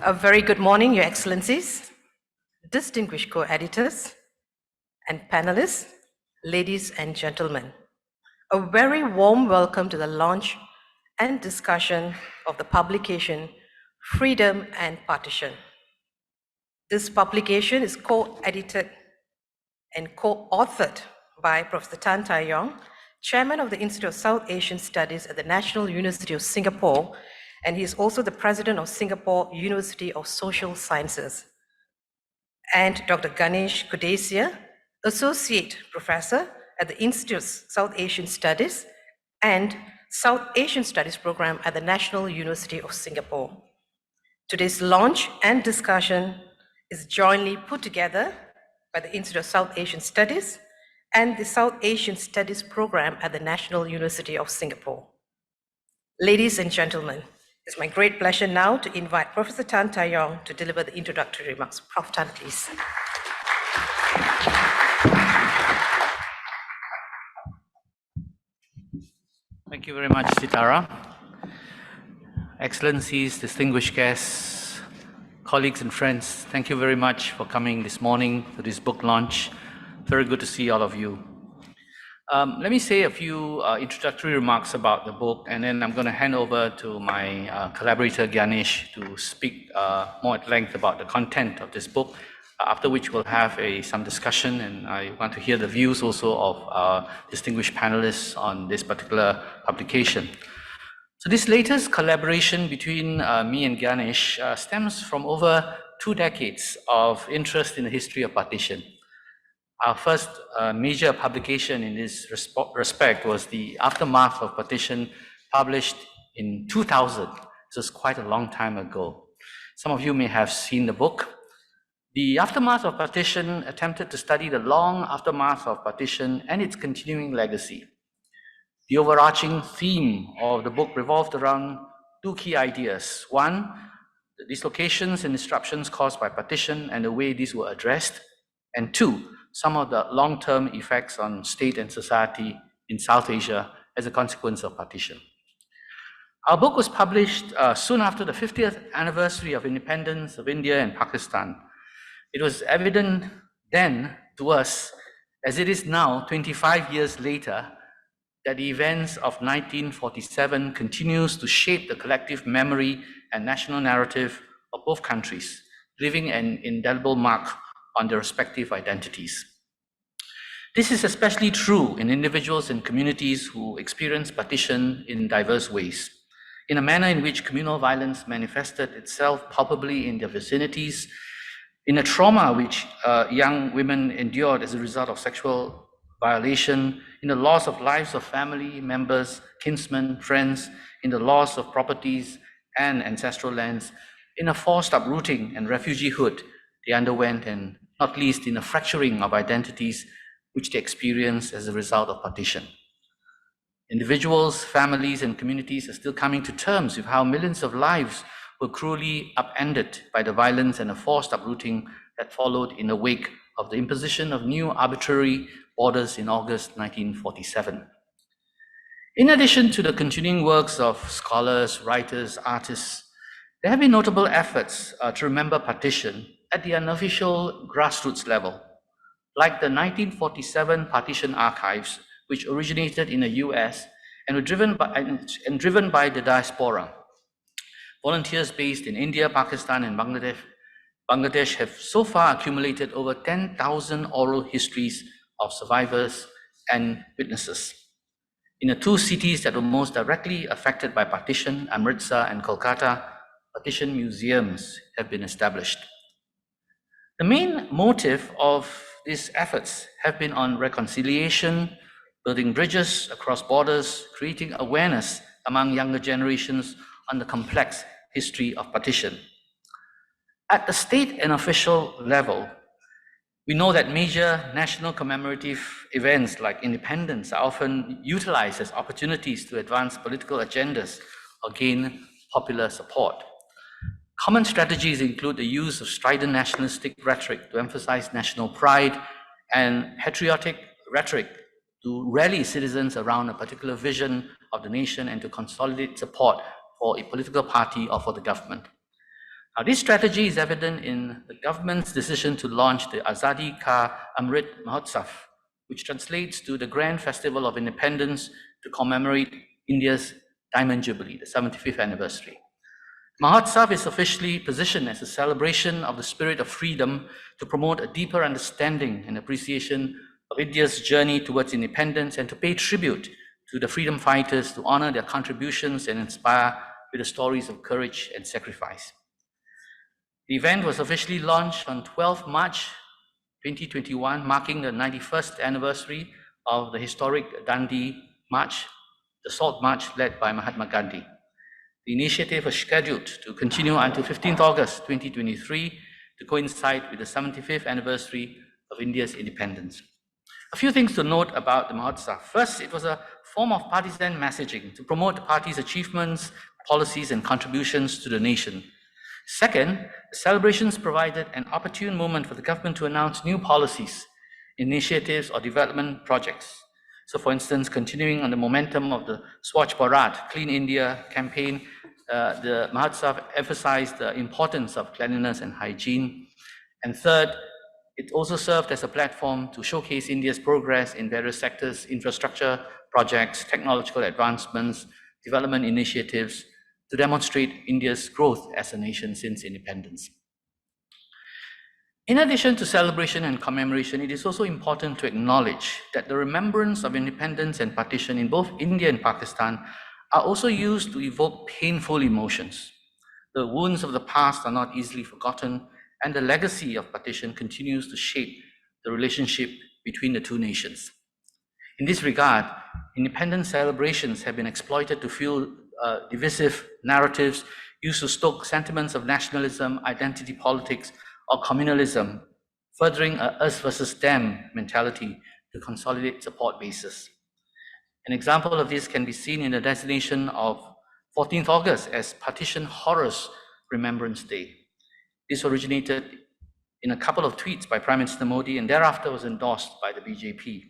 A very good morning, Your Excellencies, distinguished co-editors and panelists, ladies and gentlemen. A very warm welcome to the launch and discussion of the publication Freedom and Partition. This publication is co-edited and co-authored by Professor Tan Tai Yong, Chairman of the Institute of South Asian Studies at the National University of Singapore, and he is also the President of Singapore University of Social Sciences. And Dr. Ganesh Kudesia, Associate Professor at the Institute of South Asian Studies and South Asian Studies Program at the National University of Singapore. Today's launch and discussion is jointly put together by the Institute of South Asian Studies and the South Asian Studies Program at the National University of Singapore. Ladies and gentlemen, it's my great pleasure now to invite Professor Tan Tai Yong to deliver the introductory remarks. Prof. Tan, please. Thank you very much, Sitara. Excellencies, distinguished guests, colleagues and friends, thank you very much for coming this morning to this book launch. Very good to see all of you. Let me say a few introductory remarks about the book, and then I'm going to hand over to my collaborator Ganesh to speak more at length about the content of this book, after which we'll have some discussion, and I want to hear the views also of our distinguished panelists on this particular publication. So this latest collaboration between me and Ganesh stems from over 2 decades of interest in the history of partition. Our first major publication in this respect was the Aftermath of Partition, published in 2000. This is quite a long time ago. Some of you may have seen the book. The Aftermath of Partition attempted to study the long aftermath of partition and its continuing legacy. The overarching theme of the book revolved around 2 key ideas. One, the dislocations and disruptions caused by partition and the way these were addressed. And 2, some of the long-term effects on state and society in South Asia as a consequence of partition. Our book was published soon after the 50th anniversary of independence of India and Pakistan. It was evident then to us, as it is now, 25 years later, that the events of 1947 continues to shape the collective memory and national narrative of both countries, leaving an indelible mark on their respective identities. This is especially true in individuals and communities who experience partition in diverse ways, in a manner in which communal violence manifested itself palpably in their vicinities, in a trauma which young women endured as a result of sexual violation, in the loss of lives of family members, kinsmen, friends, in the loss of properties and ancestral lands, in a forced uprooting and refugeehood they underwent, and not least in a fracturing of identities which they experienced as a result of partition. Individuals, families, and communities are still coming to terms with how millions of lives were cruelly upended by the violence and the forced uprooting that followed in the wake of the imposition of new arbitrary borders in August 1947. In addition to the continuing works of scholars, writers, artists, there have been notable efforts to remember partition at the unofficial grassroots level, like the 1947 Partition Archives, which originated in the US and were driven by the diaspora. Volunteers based in India, Pakistan, and Bangladesh have so far accumulated over 10,000 oral histories of survivors and witnesses. In the 2 cities that were most directly affected by partition, Amritsar and Kolkata, partition museums have been established. The main motive of these efforts have been on reconciliation, building bridges across borders, creating awareness among younger generations on the complex history of partition. At the state and official level, we know that major national commemorative events like independence are often utilized as opportunities to advance political agendas or gain popular support. Common strategies include the use of strident nationalistic rhetoric to emphasize national pride and patriotic rhetoric to rally citizens around a particular vision of the nation and to consolidate support for a political party or for the government. Now, this strategy is evident in the government's decision to launch the Azadi Ka Amrit Mahotsav, which translates to the Grand Festival of Independence to commemorate India's Diamond Jubilee, the 75th anniversary. Mahotsav is officially positioned as a celebration of the spirit of freedom to promote a deeper understanding and appreciation of India's journey towards independence and to pay tribute to the freedom fighters, to honor their contributions and inspire with the stories of courage and sacrifice. The event was officially launched on 12 March 2021, marking the 91st anniversary of the historic Dandi March, the Salt March led by Mahatma Gandhi. The initiative was scheduled to continue until 15th August 2023 to coincide with the 75th anniversary of India's independence. A few things to note about the Mahotsav. First, it was a form of partisan messaging to promote the party's achievements, policies, and contributions to the nation. Second, the celebrations provided an opportune moment for the government to announce new policies, initiatives, or development projects. So, for instance, continuing on the momentum of the Swachh Bharat, Clean India campaign, the Mahotsav emphasized the importance of cleanliness and hygiene. And third, it also served as a platform to showcase India's progress in various sectors, infrastructure projects, technological advancements, development initiatives, to demonstrate India's growth as a nation since independence. In addition to celebration and commemoration, it is also important to acknowledge that the remembrance of independence and partition in both India and Pakistan are also used to evoke painful emotions. The wounds of the past are not easily forgotten, and the legacy of partition continues to shape the relationship between the two nations. In this regard, independence celebrations have been exploited to fuel divisive narratives used to stoke sentiments of nationalism, identity politics, or communalism, furthering a us versus them mentality to consolidate support bases. An example of this can be seen in the designation of 14th August as Partition Horrors Remembrance Day. This originated in a couple of tweets by Prime Minister Modi and thereafter was endorsed by the BJP.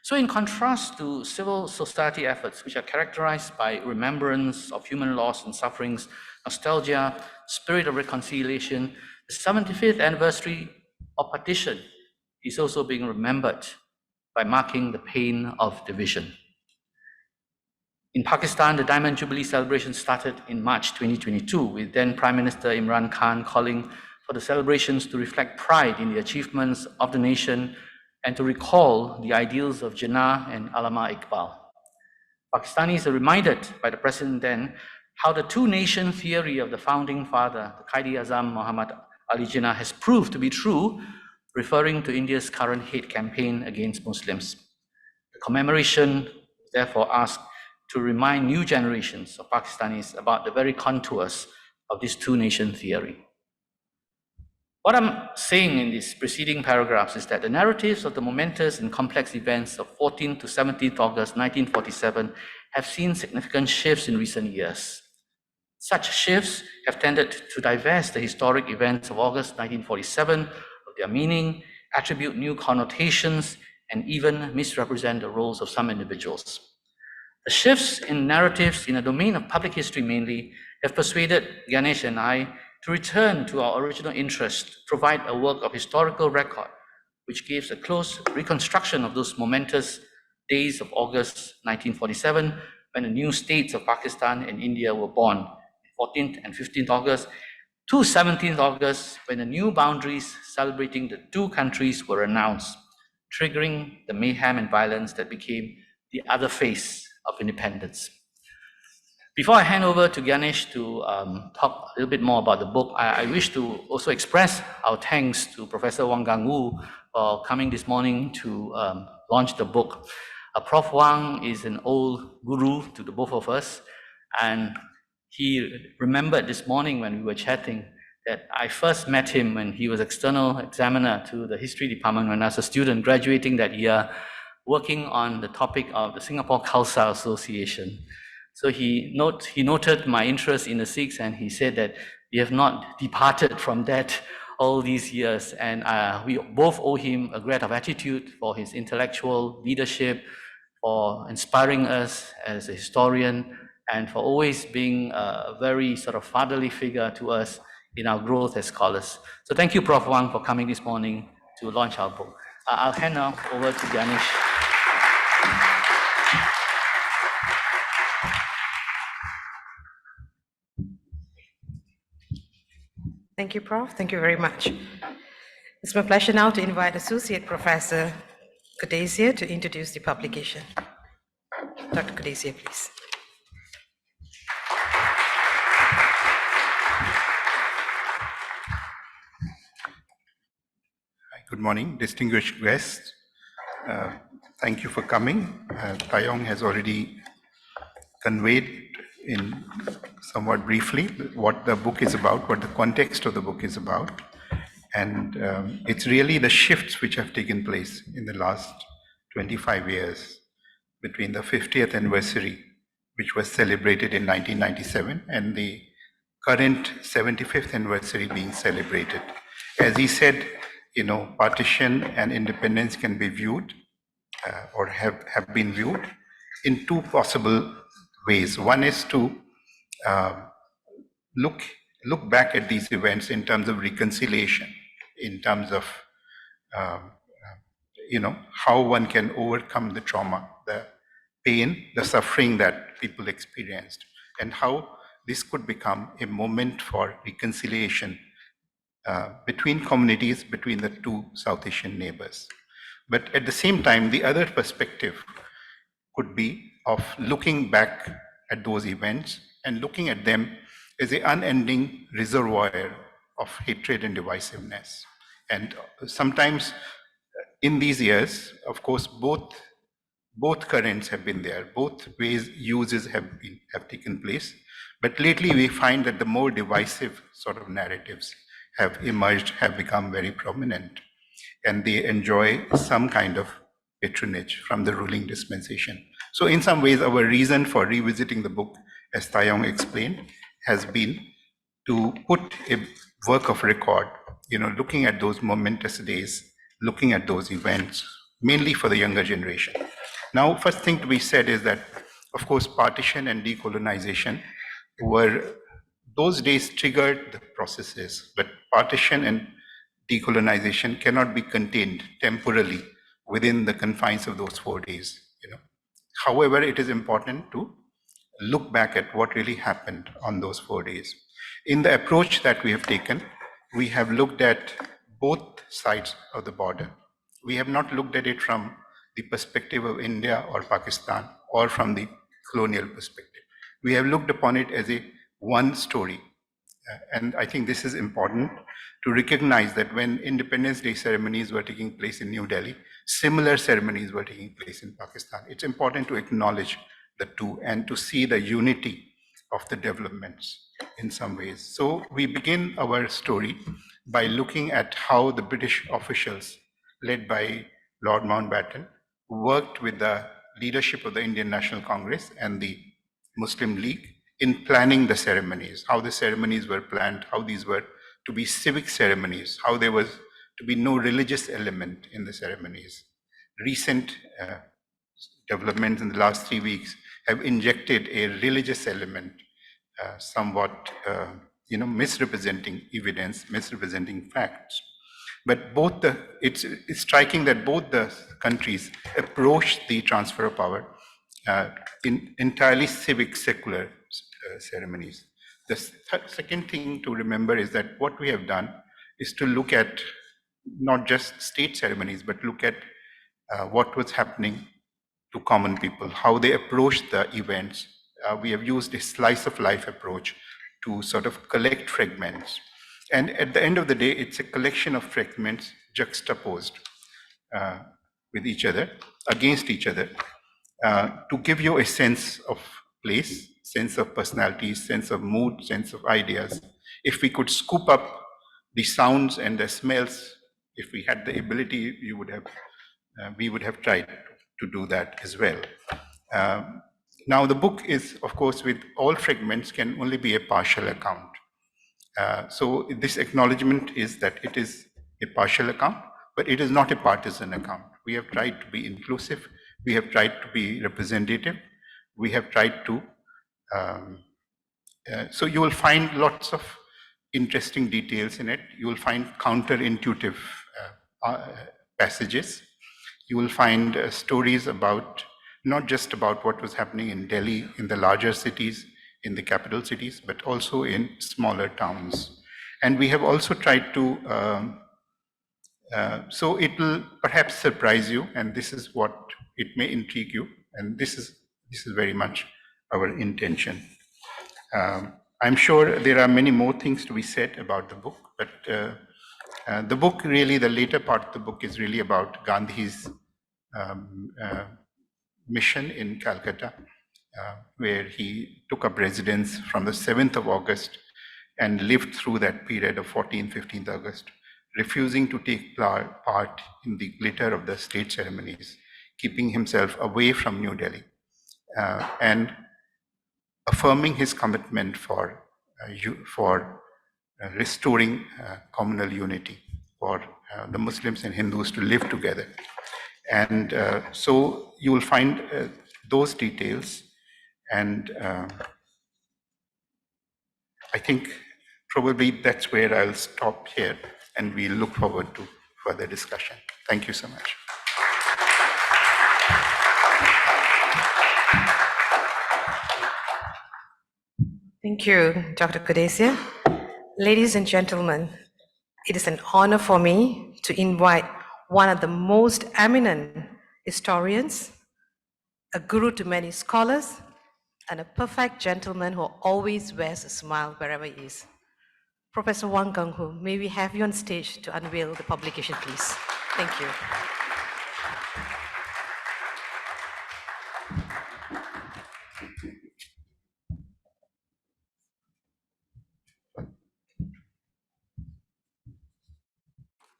So in contrast to civil society efforts, which are characterized by remembrance of human loss and sufferings, nostalgia, spirit of reconciliation, the 75th anniversary of partition is also being remembered by marking the pain of division. In Pakistan, the Diamond Jubilee celebration started in March 2022, with then Prime Minister Imran Khan calling for the celebrations to reflect pride in the achievements of the nation and to recall the ideals of Jinnah and Allama Iqbal. Pakistanis are reminded by the President then how the two-nation theory of the founding father, the Quaid-e-Azam Muhammad Ali Jinnah, has proved to be true, referring to India's current hate campaign against Muslims. The commemoration therefore asked to remind new generations of Pakistanis about the very contours of this two-nation theory. What I'm saying in these preceding paragraphs is that the narratives of the momentous and complex events of 14th to 17th August 1947 have seen significant shifts in recent years. Such shifts have tended to divest the historic events of August 1947 of their meaning, attribute new connotations, and even misrepresent the roles of some individuals. The shifts in narratives in the domain of public history mainly have persuaded Ganesh and I to return to our original interest, to provide a work of historical record, which gives a close reconstruction of those momentous days of August 1947, when the new states of Pakistan and India were born, 14th and 15th August, to 17th August, when the new boundaries celebrating the two countries were announced, triggering the mayhem and violence that became the other face of independence. Before I hand over to Ganesh to talk a little bit more about the book, I wish to also express our thanks to Professor Wang Gangwu for coming this morning to launch the book. Prof. Wang is an old guru to the both of us, and he remembered this morning when we were chatting that I first met him when he was external examiner to the history department when I was a student graduating that year, working on the topic of the Singapore Khalsa Association. So he noted my interest in the Sikhs, and he said that we have not departed from that all these years. And we both owe him a great of gratitude for his intellectual leadership, for inspiring us as a historian, and for always being a very sort of fatherly figure to us in our growth as scholars. So thank you, Prof. Wang, for coming this morning to launch our book. I'll hand now over to Ganesh. Thank you, Prof. Thank you very much. It's my pleasure now to invite Associate Professor Kudesia to introduce the publication. Dr. Kudesia, please. Good morning, distinguished guests. Thank you for coming. Taeyong has already conveyed in somewhat briefly what the book is about, what the context of the book is about. And it's really the shifts which have taken place in the last 25 years between the 50th anniversary, which was celebrated in 1997, and the current 75th anniversary being celebrated. As he said, partition and independence can be viewed or have been viewed in two possible ways. One is to look back at these events in terms of reconciliation, in terms of how one can overcome the trauma, the pain, the suffering that people experienced, and how this could become a moment for reconciliation between communities, between the two South Asian neighbors. But at the same time, the other perspective could be of looking back at those events and looking at them as an unending reservoir of hatred and divisiveness. And sometimes in these years, of course, both currents have been there, both ways uses have taken place. But lately we find that the more divisive sort of narratives have emerged, have become very prominent, and they enjoy some kind of patronage from the ruling dispensation. So in some ways, our reason for revisiting the book, as Taeyong explained, has been to put a work of record, looking at those momentous days, looking at those events, mainly for the younger generation. Now, first thing to be said is that, of course, partition and decolonization those days triggered the processes, but partition and decolonization cannot be contained temporally within the confines of those 4 days. However, it is important to look back at what really happened on those 4 days. In the approach that we have taken, we have looked at both sides of the border. We have not looked at it from the perspective of India or Pakistan or from the colonial perspective. We have looked upon it as a one story. And I think this is important to recognize that when Independence Day ceremonies were taking place in New Delhi, similar ceremonies were taking place in Pakistan. It's important to acknowledge the two and to see the unity of the developments in some ways. So we begin our story by looking at how the British officials, led by Lord Mountbatten, worked with the leadership of the Indian National Congress and the Muslim League in planning the ceremonies, how the ceremonies were planned, how these were to be civic ceremonies, how there was to be no religious element in the ceremonies. Recent developments in the last 3 weeks have injected a religious element, somewhat misrepresenting evidence, misrepresenting facts. But it's striking that both the countries approached the transfer of power in entirely civic, secular ceremonies. The second thing to remember is that what we have done is to look at not just state ceremonies, but look at what was happening to common people, how they approached the events. We have used a slice of life approach to sort of collect fragments. And at the end of the day, it's a collection of fragments juxtaposed with each other, against each other, to give you a sense of place, sense of personality, sense of mood, sense of ideas. If we could scoop up the sounds and the smells, if we had the ability, we would have tried to do that as well. Now the book is, of course, with all fragments, can only be a partial account. So this acknowledgement is that it is a partial account, but it is not a partisan account. We have tried to be inclusive. We have tried to be representative. We have tried to, so you will find lots of interesting details in it. You will find counterintuitive passages. You will find stories about, not just about what was happening in Delhi, in the larger cities, in the capital cities, but also in smaller towns. And we have also tried to, so it will perhaps surprise you, and this is what it may intrigue you, and this is very much our intention. I'm sure there are many more things to be said about the book, but the book really, the later part of the book is really about Gandhi's mission in Calcutta, where he took up residence from the 7th of August and lived through that period of 14th, 15th August, refusing to take part in the glitter of the state ceremonies, keeping himself away from New Delhi, and affirming his commitment for restoring communal unity, for the Muslims and Hindus to live together. And so you will find those details, and I think probably that's where I'll stop here, and we look forward to further discussion. Thank you so much. Thank you, Dr. Kudesia. Ladies and gentlemen, it is an honor for me to invite one of the most eminent historians, a guru to many scholars, and a perfect gentleman who always wears a smile wherever he is. Professor Wang Gunghu, may we have you on stage to unveil the publication, please? Thank you.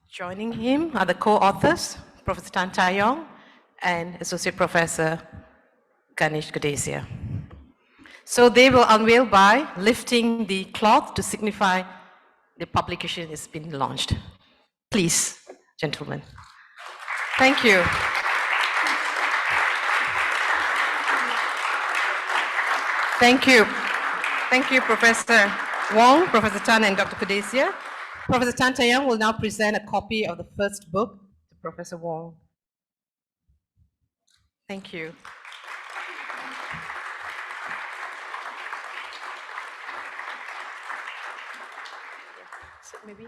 Joining him are the co-authors, Professor Tan Taeyong and Associate Professor Ganesh Kudesia. So they will unveil by lifting the cloth to signify the publication has been launched. Please, gentlemen. Thank you. Thank you. Thank you, Professor Wong, Professor Tan, and Dr. Kudesia. Professor Tan Taeyong will now present a copy of the first book to Professor Wong. Thank you. So maybe.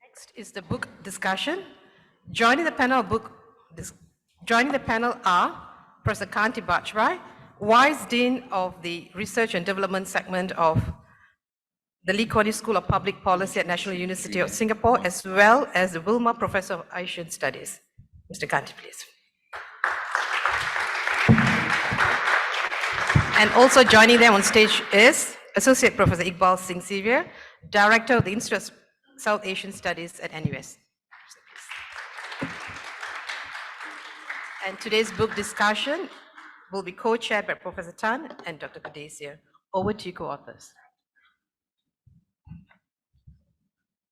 Next is the book discussion. Joining the panel are Professor Kanti Bajpai, Vice Dean of the Research and Development segment of the Lee Kuan Yew School of Public Policy at National University of Singapore, as well as the Wilmer Professor of Asian Studies. Mr. Kanti, please. And also joining them on stage is Associate Professor Iqbal Singh Xavier, Director of the Institute of South Asian Studies at NUS. And today's book discussion will be co-chaired by Professor Tan and Dr. Kudesia. Over to you, co-authors.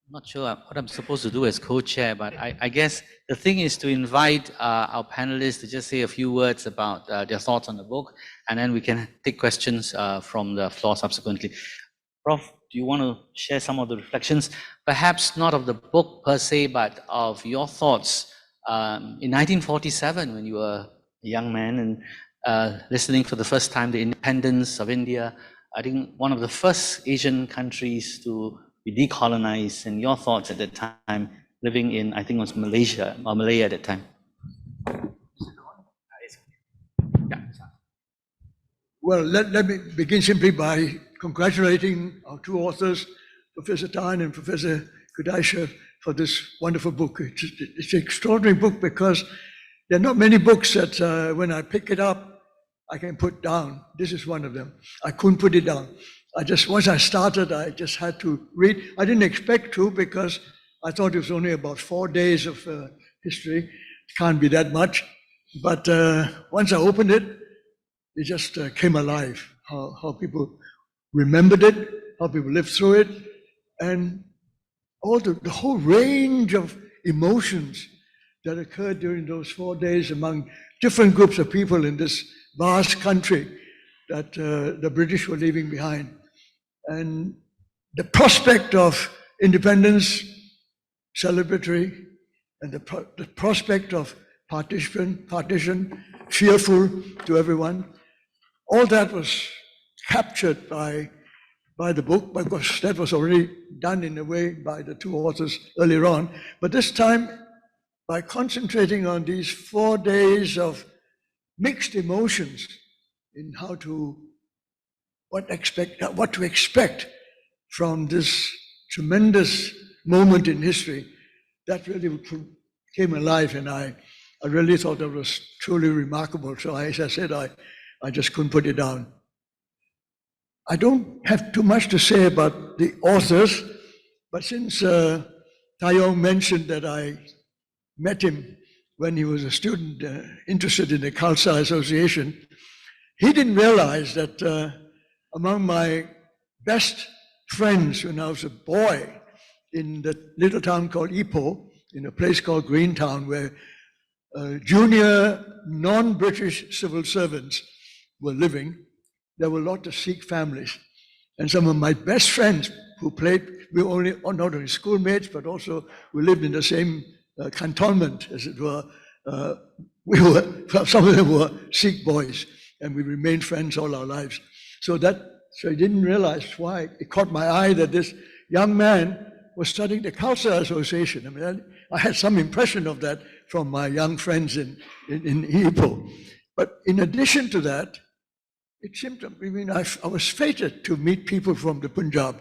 I'm not sure what I'm supposed to do as co-chair, but I guess the thing is to invite our panelists to just say a few words about their thoughts on the book, and then we can take questions from the floor subsequently. Prof, do you want to share some of the reflections? Perhaps not of the book per se, but of your thoughts in 1947 when you were a young man and listening for the first time the independence of India. I think one of the first Asian countries to be decolonized, and your thoughts at that time, living in, I think it was Malaysia, or Malaya at that time. Well, let me begin simply by congratulating our two authors, Professor Tan and Professor Kudesia, for this wonderful book. It's an extraordinary book because there are not many books that when I pick it up, I can put down. This is one of them. I couldn't put it down. Once I started, I just had to read. I didn't expect to because I thought it was only about 4 days of history. It can't be that much. But once I opened it, it just came alive, how people remembered it, how people lived through it, and all the whole range of emotions that occurred during those 4 days among different groups of people in this vast country that the British were leaving behind. And the prospect of independence, celebratory, and the prospect of partition, fearful to everyone, all that was captured by the book, because that was already done in a way by the two authors earlier on. But this time, by concentrating on these 4 days of mixed emotions in what to expect from this tremendous moment in history, that really came alive, and I really thought that was truly remarkable. So as I said, I just couldn't put it down. I don't have too much to say about the authors, but since Taeyong mentioned that I met him when he was a student interested in the Khalsa Association, he didn't realize that among my best friends when I was a boy in the little town called Ipoh, in a place called Greentown, where junior non-British civil servants were living, there were a lot of Sikh families. And some of my best friends who played, we were not only schoolmates, but also we lived in the same cantonment, as it were. Some of them were Sikh boys, and we remained friends all our lives. So I didn't realize why. It caught my eye that this young man was studying the Khalsa Association. I mean, I had some impression of that from my young friends in Ipoh. But in addition to that, it seemed to me, I was fated to meet people from the Punjab,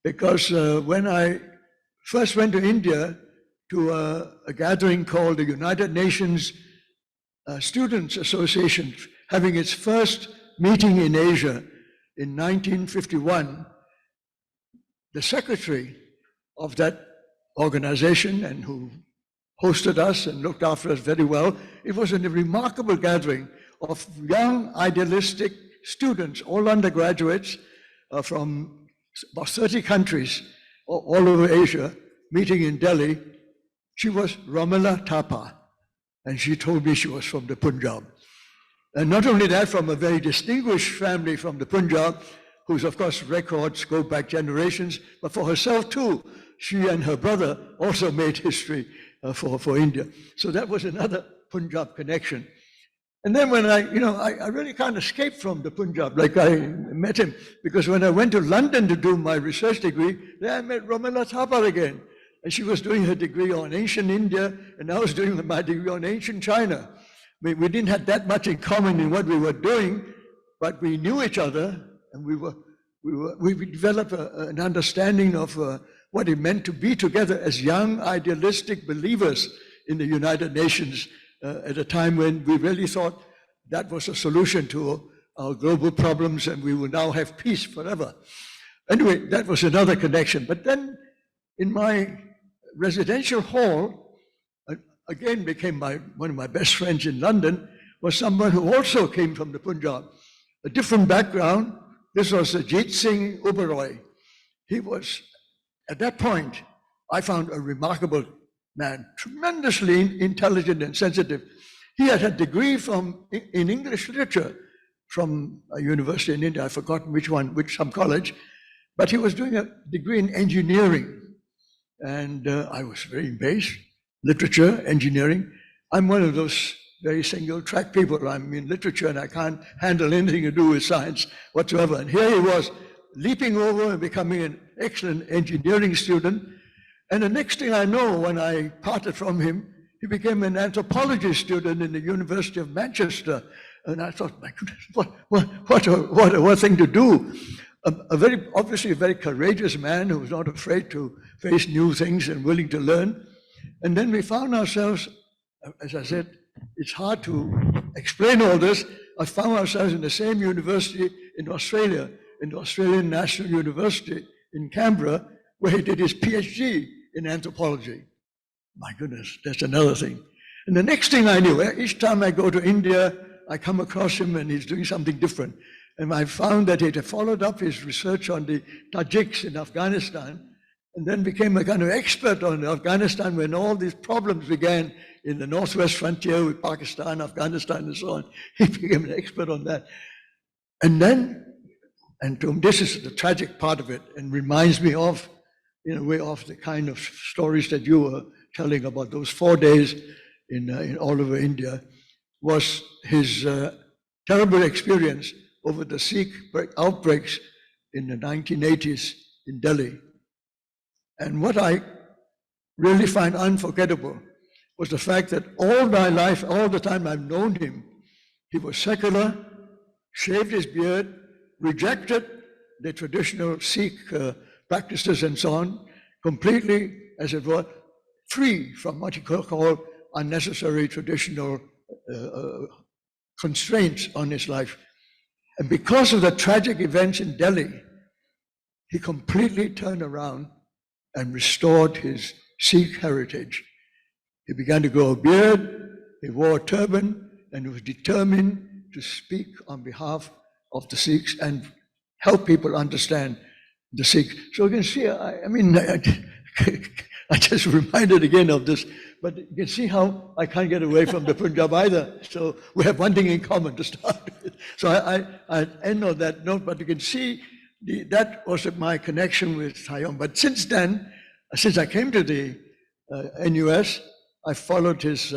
because when I first went to India to a gathering called the United Nations Students Association, having its first meeting in Asia in 1951, the secretary of that organization, and who hosted us and looked after us very well, it was a remarkable gathering of young, idealistic students, all undergraduates from about 30 countries all over Asia, meeting in Delhi. She was Ramila Thapa, and she told me she was from the Punjab. And not only that, from a very distinguished family from the Punjab, whose, of course, records go back generations, but for herself too, she and her brother also made history for India. So that was another Punjab connection. And then when I really can't escape from the Punjab, like I met him, because when I went to London to do my research degree, there I met Ramila Thapar again. And she was doing her degree on ancient India, and I was doing my degree on ancient China. We didn't have that much in common in what we were doing, but we knew each other, and we developed an understanding of what it meant to be together as young, idealistic believers in the United Nations at a time when we really thought that was a solution to our global problems, and we will now have peace forever. Anyway, that was another connection. But then in my residential hall, again became one of my best friends in London, was someone who also came from the Punjab. A different background. This was Ajit Singh Oberoi. He was, at that point, I found a remarkable man, tremendously intelligent and sensitive. He had a degree in English literature from a university in India, I've forgotten which some college, but he was doing a degree in engineering. And I was very amazed. Literature, engineering. I'm one of those very single track people. I'm in literature and I can't handle anything to do with science whatsoever. And here he was leaping over and becoming an excellent engineering student. And the next thing I know, when I parted from him, he became an anthropology student in the University of Manchester. And I thought, my goodness, what a thing to do. Obviously a very courageous man who was not afraid to face new things and willing to learn. And then we found ourselves, as I said, it's hard to explain all this. I found ourselves in the same university in Australia, in the Australian National University in Canberra, where he did his PhD in anthropology. My goodness, that's another thing. And the next thing I knew, each time I go to India, I come across him and he's doing something different. And I found that he had followed up his research on the Tajiks in Afghanistan, and then became a kind of expert on Afghanistan when all these problems began in the northwest frontier with Pakistan, Afghanistan, and so on. He became an expert on that. And then, this is the tragic part of it, and reminds me of, in a way, of the kind of stories that you were telling about those 4 days in all over India, was his terrible experience over the Sikh outbreaks in the 1980s in Delhi. And what I really find unforgettable was the fact that all my life, all the time I've known him, he was secular, shaved his beard, rejected the traditional Sikh practices and so on, completely, as it were, free from what he could call unnecessary traditional constraints on his life. And because of the tragic events in Delhi, he completely turned around and restored his Sikh heritage. He began to grow a beard, he wore a turban, and he was determined to speak on behalf of the Sikhs and help people understand the Sikhs. So you can see, I just reminded again of this, but you can see how I can't get away from the Punjab either. So we have one thing in common to start with. So I end on that note, but you can see that was my connection with Sayom. But since then, since I came to the NUS, I followed his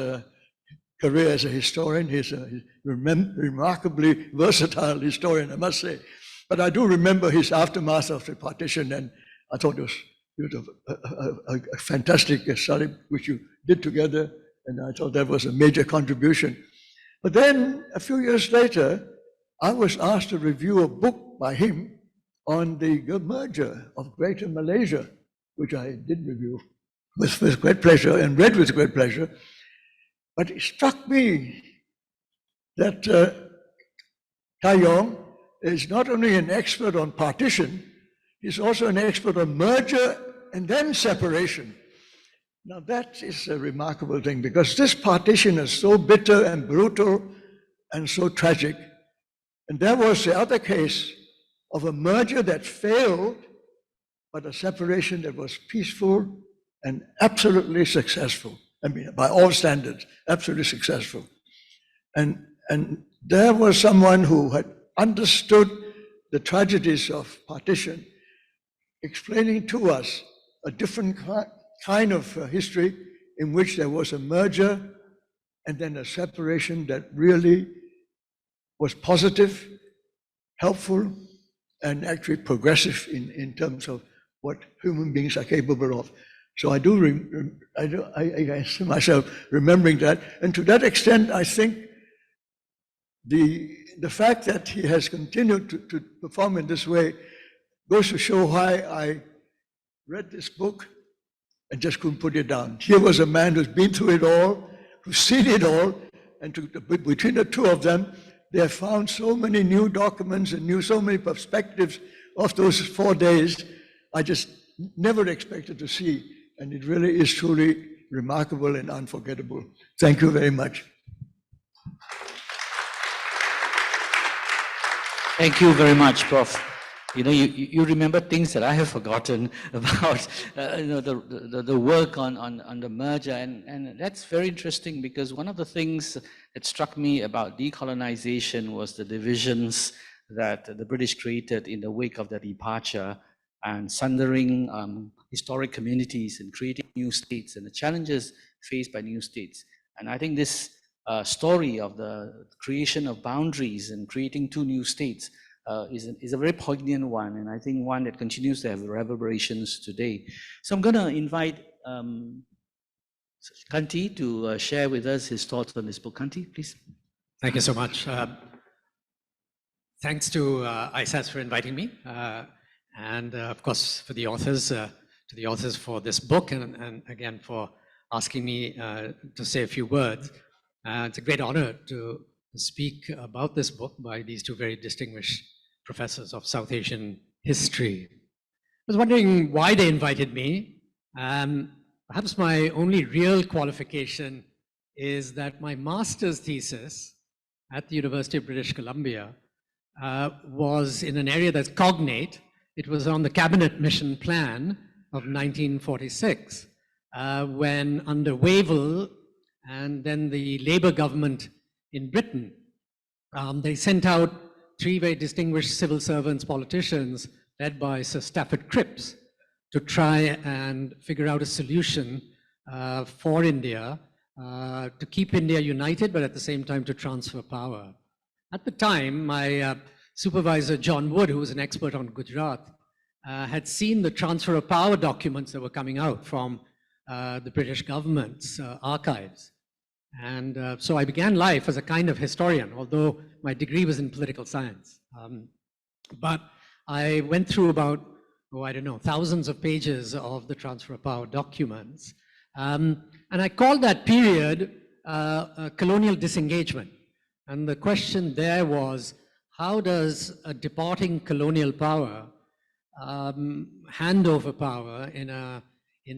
career as a historian. He's a remarkably versatile historian, I must say. But I do remember his aftermath of the partition, and I thought it was a fantastic study which you did together, and I thought that was a major contribution. But then, a few years later, I was asked to review a book by him on the merger of Greater Malaysia, which I did review with great pleasure and read with great pleasure. But it struck me that Kayong is not only an expert on partition, he's also an expert on merger and then separation. Now that is a remarkable thing, because this partition is so bitter and brutal and so tragic. And there was the other case of a merger that failed, but a separation that was peaceful and absolutely successful. I mean, by all standards, absolutely successful. And there was someone who had understood the tragedies of partition, explaining to us a different kind of history in which there was a merger and then a separation that really was positive, helpful, and actually progressive in terms of what human beings are capable of. So I see myself remembering that. And to that extent, I think the fact that he has continued to perform in this way goes to show why I read this book and just couldn't put it down. Here was a man who's been through it all, who's seen it all, and between the two of them, they have found so many new documents and so many perspectives of those 4 days I just never expected to see. And it really is truly remarkable and unforgettable. Thank you very much. Thank you very much, Prof. You know, you remember things that I have forgotten about, the work on the merger, and that's very interesting, because one of the things that struck me about decolonization was the divisions that the British created in the wake of their departure, and sundering historic communities and creating new states and the challenges faced by new states. And I think this story of the creation of boundaries and creating two new states is a very poignant one, and I think one that continues to have reverberations today. So I'm going to invite Kanti to share with us his thoughts on this book. Kanti, please. Thank you so much. Thanks to ISAS for inviting me, and of course to the authors for this book, and again for asking me to say a few words. It's a great honor to speak about this book by these two very distinguished professors of South Asian history. I was wondering why they invited me. Perhaps my only real qualification is that my master's thesis at the University of British Columbia was in an area that's cognate. It was on the Cabinet Mission Plan of 1946, when under Wavell and then the Labour government in Britain, they sent out 3 very distinguished civil servants, politicians, led by Sir Stafford Cripps, to try and figure out a solution for India, to keep India united, but at the same time to transfer power. At the time, my supervisor, John Wood, who was an expert on Gujarat, had seen the transfer of power documents that were coming out from the British government's archives. And so I began life as a kind of historian, although my degree was in political science. But I went through about, I don't know, thousands of pages of the transfer of power documents. And I called that period colonial disengagement. And the question there was, how does a departing colonial power hand over power in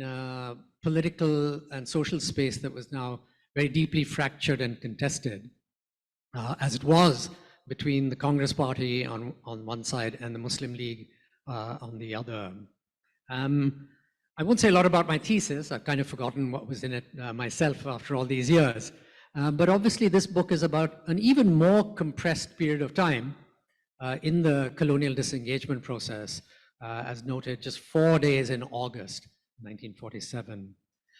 a political and social space that was now very deeply fractured and contested, as it was between the Congress Party on one side and the Muslim League on the other. I won't say a lot about my thesis. I've kind of forgotten what was in it myself after all these years. But obviously this book is about an even more compressed period of time in the colonial disengagement process, as noted, just 4 days in August 1947.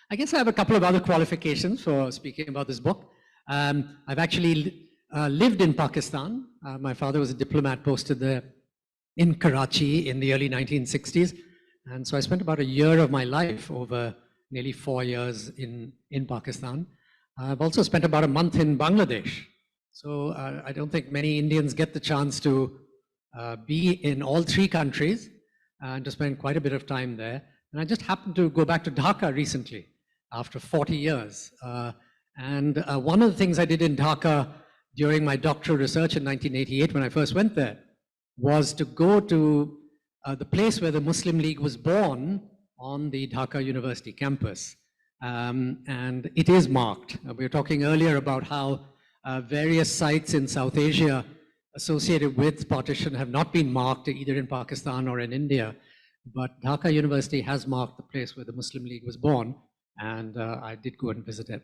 I guess I have a couple of other qualifications for speaking about this book. I've actually lived in Pakistan. My father was a diplomat posted there in Karachi in the early 1960s. And so I spent about a year of my life, over nearly 4 years in Pakistan. I've also spent about a month in Bangladesh. So I don't think many Indians get the chance to be in all 3 countries and to spend quite a bit of time there. And I just happened to go back to Dhaka recently after 40 years. And one of the things I did in Dhaka during my doctoral research in 1988 when I first went there was to go to the place where the Muslim League was born on the Dhaka University campus. And it is marked. We were talking earlier about how various sites in South Asia associated with partition have not been marked either in Pakistan or in India. But Dhaka University has marked the place where the Muslim League was born, and I did go and visit it.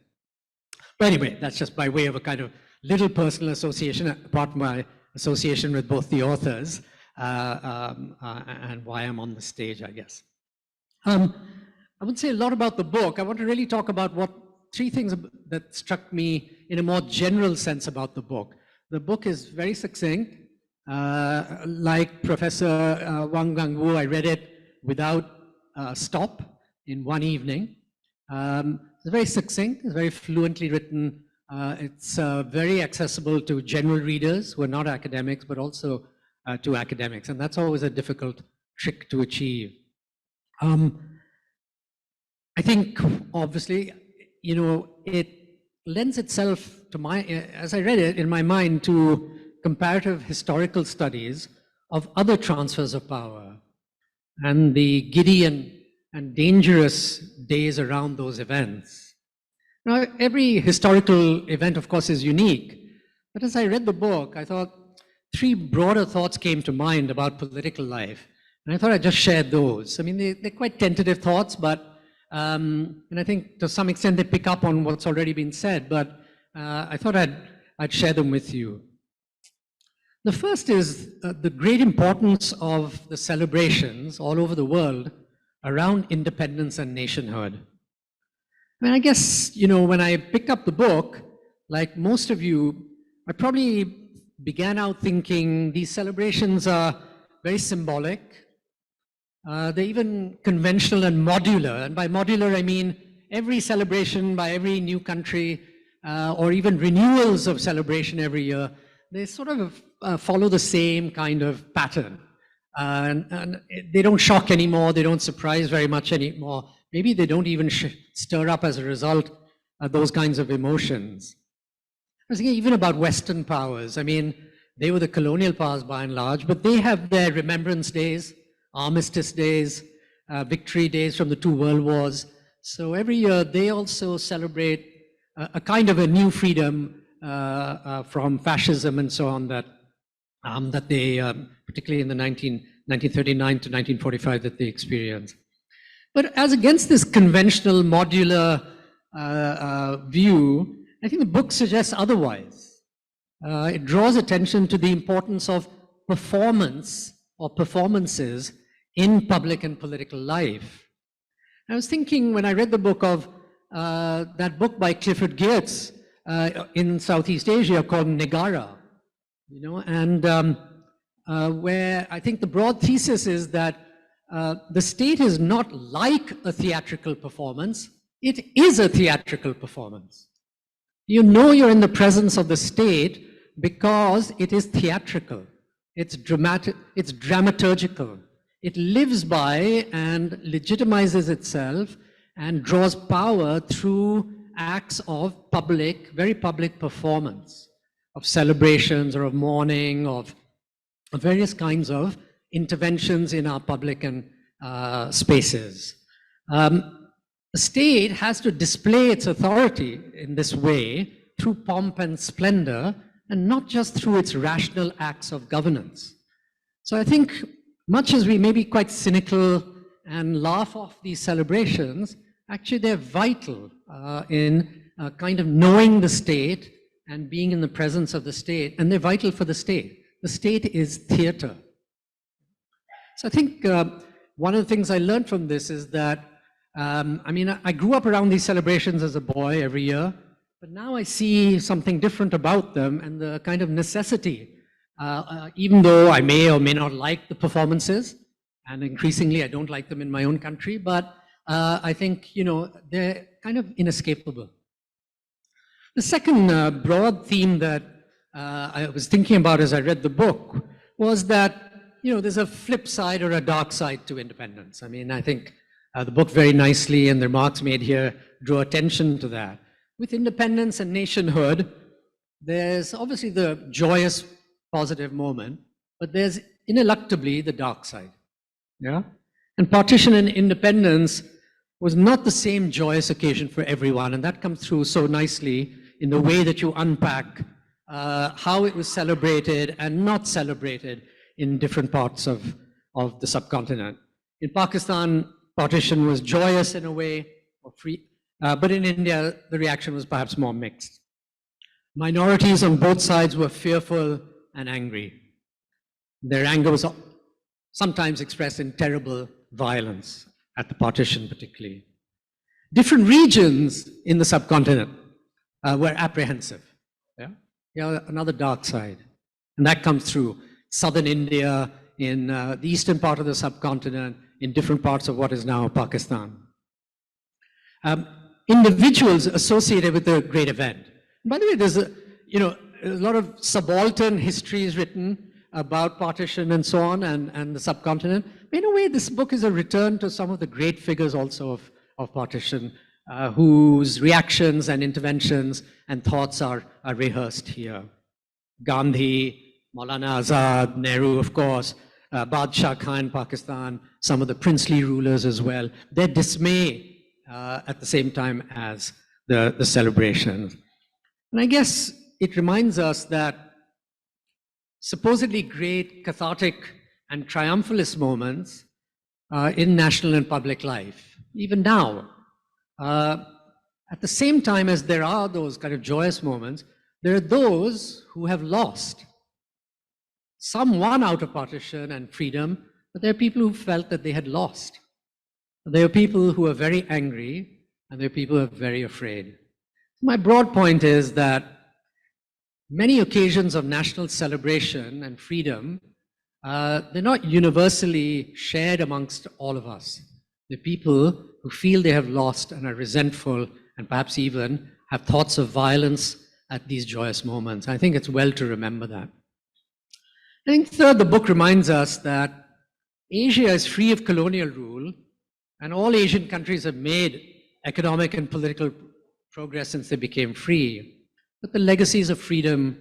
But anyway, that's just by way of a kind of little personal association, apart from my association with both the authors, and why I'm on the stage, I guess. I would say a lot about the book. I want to really talk about 3 things that struck me in a more general sense about the book. The book is very succinct. Like Professor Wang Gangwu, I read it without stop in one evening. It's very succinct, it's very fluently written. It's very accessible to general readers who are not academics, but also to academics. And that's always a difficult trick to achieve. I think, obviously, you know, it lends itself to as I read it in my mind, to comparative historical studies of other transfers of power and the giddy and dangerous days around those events. Now, every historical event, of course, is unique. But as I read the book, I thought 3 broader thoughts came to mind about political life. And I thought I'd just share those. I mean, they're quite tentative thoughts, but and I think to some extent they pick up on what's already been said, but I thought I'd share them with you. The first is the great importance of the celebrations all over the world around independence and nationhood. I mean, I guess, you know, when I picked up the book, like most of you, I probably began out thinking these celebrations are very symbolic. They're even conventional and modular. And by modular, I mean every celebration by every new country, or even renewals of celebration every year, they sort of follow the same kind of pattern. And they don't shock anymore, they don't surprise very much anymore. Maybe they don't even stir up as a result those kinds of emotions. I was thinking even about Western powers. I mean, they were the colonial powers by and large, but they have their remembrance days, armistice days, victory days from the 2 world wars. So every year they also celebrate a kind of a new freedom from fascism and so on that that they, particularly in the 1939 to 1945, that they experienced. But as against this conventional modular view, I think the book suggests otherwise. It draws attention to the importance of performance or performances in public and political life. I was thinking when I read the book of that book by Clifford Geertz in Southeast Asia called Negara, and where I think the broad thesis is that the state is not like a theatrical performance, it is a theatrical performance. You know you're in the presence of the state because it is theatrical, it's dramatic, it's dramaturgical. It lives by and legitimizes itself and draws power through acts of public, very public performance, of celebrations or of mourning, of various kinds of interventions in our public and spaces. The state has to display its authority in this way through pomp and splendor, and not just through its rational acts of governance. So I think much as we may be quite cynical and laugh off these celebrations, actually they're vital in kind of knowing the state and being in the presence of the state, and they're vital for the state. The state is theater. So I think one of the things I learned from this is that, I grew up around these celebrations as a boy every year, but now I see something different about them and the kind of necessity, even though I may or may not like the performances, and increasingly I don't like them in my own country, but I think, they're kind of inescapable. The second broad theme that I was thinking about as I read the book was that, there's a flip side or a dark side to independence. I think the book very nicely and the remarks made here draw attention to that. With independence and nationhood, there's obviously the joyous, positive moment, but there's ineluctably the dark side. Yeah? And partition and independence was not the same joyous occasion for everyone, and that comes through so nicely in the way that you unpack how it was celebrated and not celebrated in different parts of the subcontinent. In Pakistan, partition was joyous in a way, or free, but in India, the reaction was perhaps more mixed. Minorities on both sides were fearful and angry. Their anger was sometimes expressed in terrible violence at the partition particularly. Different regions in the subcontinent were apprehensive. Another dark side. And that comes through southern India, in the eastern part of the subcontinent, in different parts of what is now Pakistan. Individuals associated with the great event. By the way, there's a lot of subaltern histories written about partition and so on, and the subcontinent. In a way, this book is a return to some of the great figures also of partition, whose reactions and interventions and thoughts are rehearsed here. Gandhi, Maulana Azad, Nehru, of course, Badshah Khan in Pakistan, some of the princely rulers as well. Their dismay at the same time as the celebrations. And I guess it reminds us that supposedly great cathartic and triumphalist moments in national and public life, even now, at the same time as there are those kind of joyous moments, there are those who have lost. Some won out of partition and freedom, but there are people who felt that they had lost. There are people who are very angry, and there are people who are very afraid. My broad point is that many occasions of national celebration and freedom, they're not universally shared amongst all of us. There are people who feel they have lost and are resentful and perhaps even have thoughts of violence at these joyous moments. I think it's well to remember that. I think third, the book reminds us that Asia is free of colonial rule, and all Asian countries have made economic and political progress since they became free, but the legacies of freedom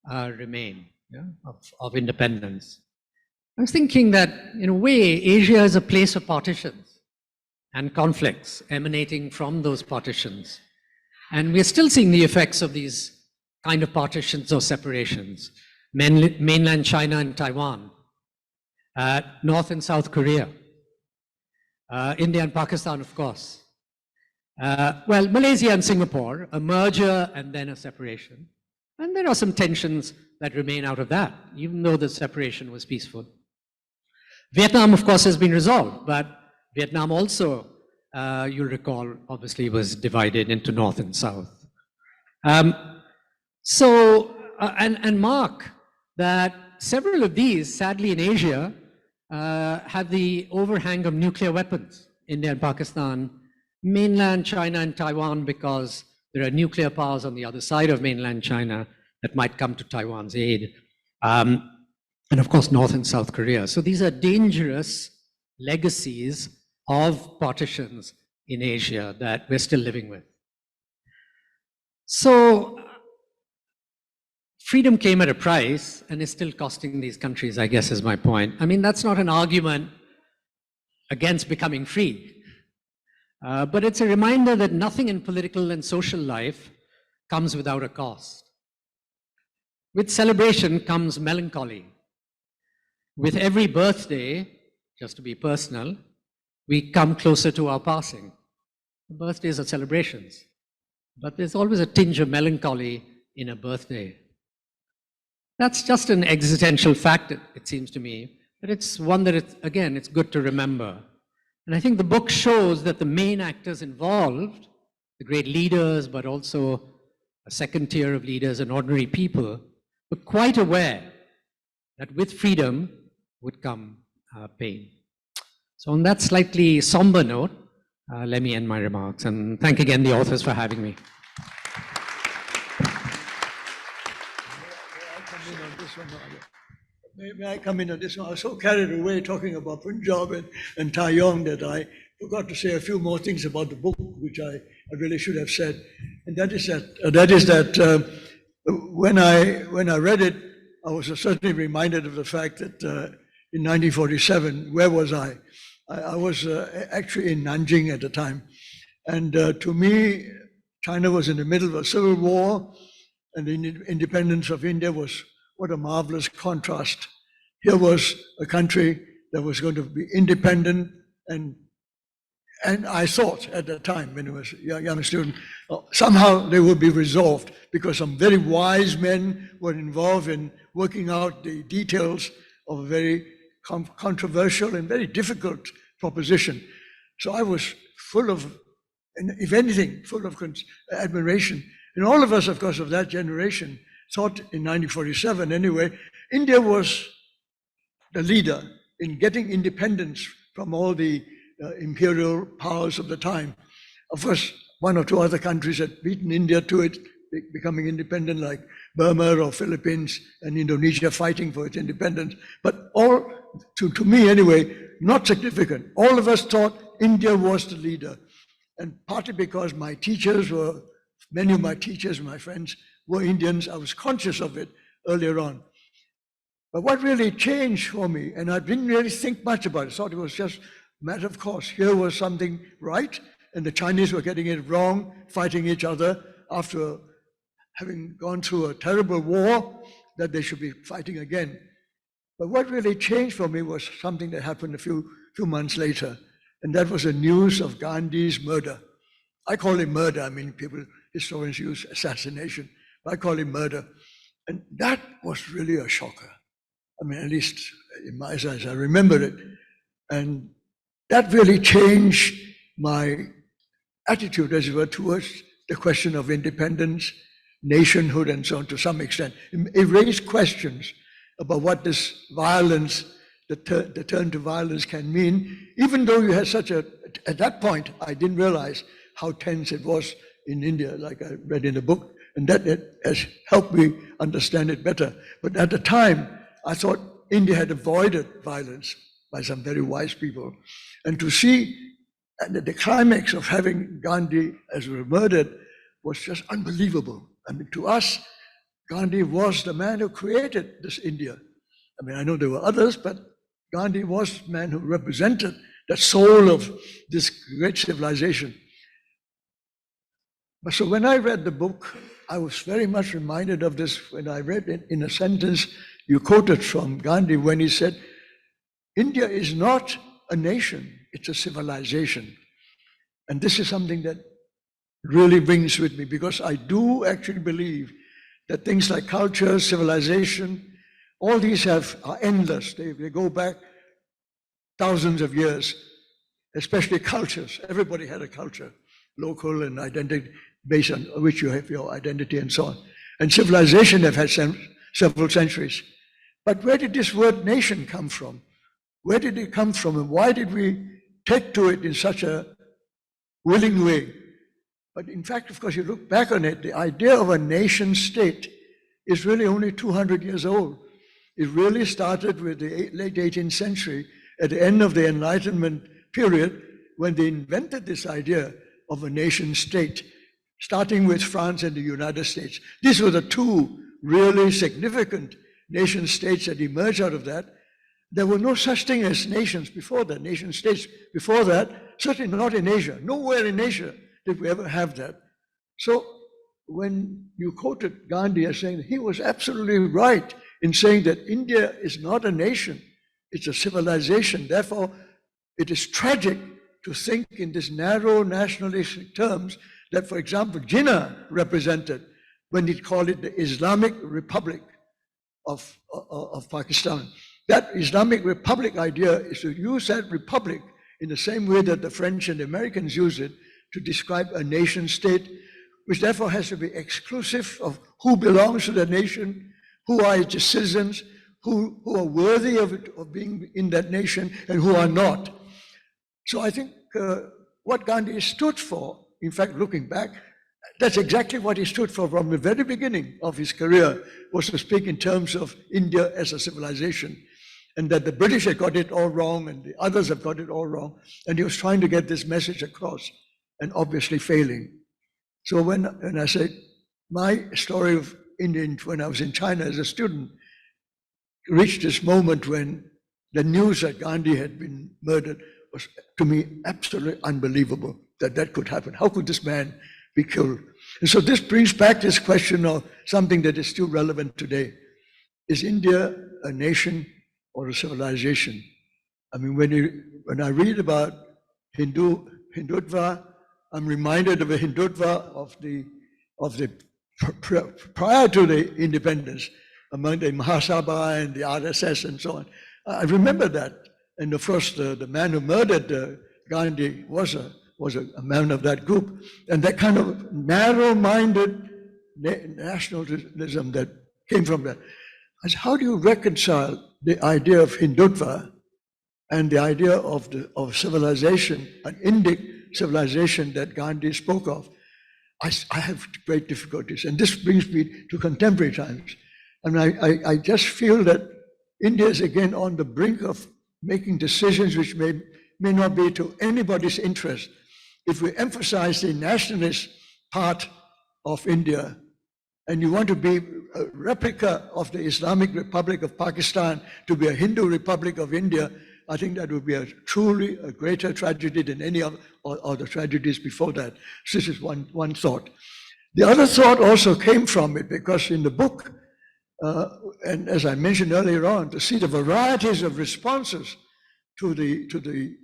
remain, of independence. I was thinking that, in a way, Asia is a place of partitions and conflicts emanating from those partitions. And we're still seeing the effects of these kind of partitions or separations. mainland China and Taiwan, North and South Korea, India and Pakistan, of course. Well, Malaysia and Singapore, a merger and then a separation. And there are some tensions that remain out of that, even though the separation was peaceful. Vietnam, of course, has been resolved, but Vietnam also, you'll recall, obviously was divided into North and South. And mark that several of these, sadly in Asia, have the overhang of nuclear weapons, India and Pakistan, mainland China and Taiwan, because there are nuclear powers on the other side of mainland China that might come to Taiwan's aid. And of course, North and South Korea. So these are dangerous legacies of partitions in Asia that we're still living with. So freedom came at a price and is still costing these countries, I guess is my point. I mean, that's not an argument against becoming free, but it's a reminder that nothing in political and social life comes without a cost. With celebration comes melancholy. With every birthday, just to be personal, we come closer to our passing. Birthdays are celebrations, but there's always a tinge of melancholy in a birthday. That's just an existential fact, it seems to me, but it's one that, it's good to remember. And I think the book shows that the main actors involved, the great leaders, but also a second tier of leaders and ordinary people, were quite aware that with freedom would come pain. So on that slightly somber note, let me end my remarks and thank again the authors for having me. May I come in on this one? I was so carried away talking about Punjab and Taiwan that I forgot to say a few more things about the book, which I really should have said. And that is that when I read it, I was certainly reminded of the fact that in 1947, where was I? I was actually in Nanjing at the time. And to me, China was in the middle of a civil war, and the independence of India was what a marvelous contrast. Here was a country that was going to be independent, and I thought at the time, when I was a young student, somehow they would be resolved because some very wise men were involved in working out the details of a very controversial and very difficult proposition. So I was full of, if anything, full of admiration. And all of us, of course, of that generation thought in 1947 anyway, India was the leader in getting independence from all the imperial powers of the time. Of course, one or two other countries had beaten India to it, becoming independent, like Burma or Philippines and Indonesia fighting for its independence. But all, to me anyway, not significant. All of us thought India was the leader. And partly because my teachers were, many of my teachers, my friends, were Indians, I was conscious of it earlier on. But what really changed for me, and I didn't really think much about it, thought it was just a matter of course. Here was something right, and the Chinese were getting it wrong, fighting each other after having gone through a terrible war, that they should be fighting again. But what really changed for me was something that happened a few months later, and that was the news of Gandhi's murder. I call it murder. I mean, historians use assassination, but I call it murder. And that was really a shocker. I mean, at least in my eyes, I remember it. And that really changed my attitude, as it were, towards the question of independence, nationhood, and so on, to some extent. It raised questions about what this violence, the turn to violence can mean, even though you had such at that point, I didn't realize how tense it was in India, like I read in the book, and that has helped me understand it better. But at the time, I thought India had avoided violence by some very wise people. And to see the climax of having Gandhi as murdered was just unbelievable. I mean, to us, Gandhi was the man who created this India. I mean, I know there were others, but Gandhi was the man who represented the soul of this great civilization. But so when I read the book, I was very much reminded of this when I read it in a sentence you quoted from Gandhi when he said, India is not a nation, it's a civilization. And this is something that really rings with me, because I do actually believe that things like culture, civilization, all these are endless. They go back thousands of years, especially cultures. Everybody had a culture, local and identity, based on which you have your identity and so on. And civilization have had several centuries. But where did this word nation come from? Where did it come from, and why did we take to it in such a willing way? But in fact, of course, you look back on it, the idea of a nation state is really only 200 years old. It really started with the late 18th century, at the end of the Enlightenment period, when they invented this idea of a nation state, starting with France and the United States. These were the two really significant nation states that emerged out of that. There were no such thing as nations before that, nation states before that, certainly not in Asia. Nowhere in Asia did we ever have that. So when you quoted Gandhi as saying he was absolutely right in saying that India is not a nation, it's a civilization. Therefore, it is tragic to think in this narrow nationalistic terms that, for example, Jinnah represented when he called it the Islamic Republic of Pakistan. That Islamic Republic idea is to use that republic in the same way that the French and the Americans use it to describe a nation state, which therefore has to be exclusive of who belongs to the nation, who are its citizens, who are worthy of being in that nation, and who are not. So I think what Gandhi stood for, in fact, looking back, that's exactly what he stood for from the very beginning of his career, was to speak in terms of India as a civilization, and that the British had got it all wrong and the others have got it all wrong. And he was trying to get this message across and obviously failing. So when I said my story of India when I was in China as a student reached this moment when the news that Gandhi had been murdered was, to me, absolutely unbelievable that that could happen. How could this man be killed? And so this brings back this question of something that is still relevant today. Is India a nation or a civilization? I mean, when I read about Hindutva, I'm reminded of a Hindutva of the prior to the independence, among the Mahasabha and the RSS and so on. I remember that. And of course, the man who murdered Gandhi was a man of that group. And that kind of narrow-minded nationalism that came from that. I said, how do you reconcile the idea of Hindutva and the idea of civilization, an Indic civilization that Gandhi spoke of? I have great difficulties. And this brings me to contemporary times. And I just feel that India is again on the brink of making decisions which may not be to anybody's interest. If we emphasize the nationalist part of India, and you want to be a replica of the Islamic Republic of Pakistan, to be a Hindu Republic of India, I think that would be truly a greater tragedy than any of the tragedies before that. So this is one thought. The other thought also came from it, because in the book, and as I mentioned earlier on, to see the varieties of responses to the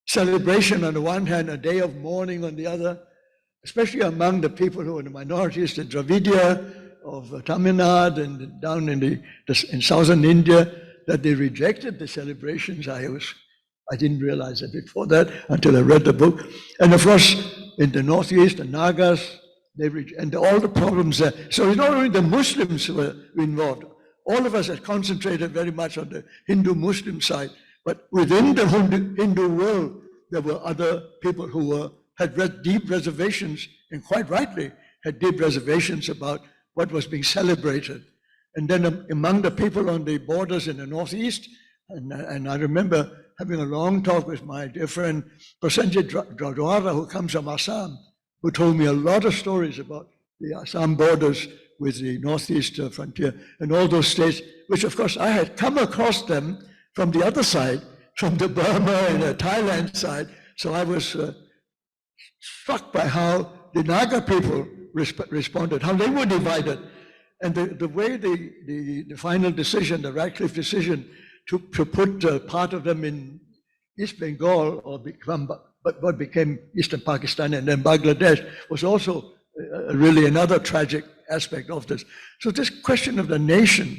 celebration on the one hand, a day of mourning on the other, especially among the people who are the minorities, the Dravidia of Tamil Nadu and down in southern India, that they rejected the celebrations. I didn't realize it before that until I read the book. And of course, in the Northeast, the Nagas, and all the problems there. So it's not only the Muslims who were involved. All of us had concentrated very much on the Hindu-Muslim side, but within the Hindu world, there were other people who had deep reservations, and quite rightly had deep reservations about what was being celebrated. And then among the people on the borders in the Northeast, and I remember having a long talk with my dear friend Prasenjit Dwadwara, who comes from Assam, who told me a lot of stories about the Assam borders with the Northeast frontier and all those states, which of course I had come across them from the other side, from the Burma and the Thailand side. So I was struck by how the Naga people responded, how they were divided. And the way the final decision, the Radcliffe decision, to put part of them in East Bengal or what became Eastern Pakistan and then Bangladesh was also really another tragic aspect of this. So this question of the nation,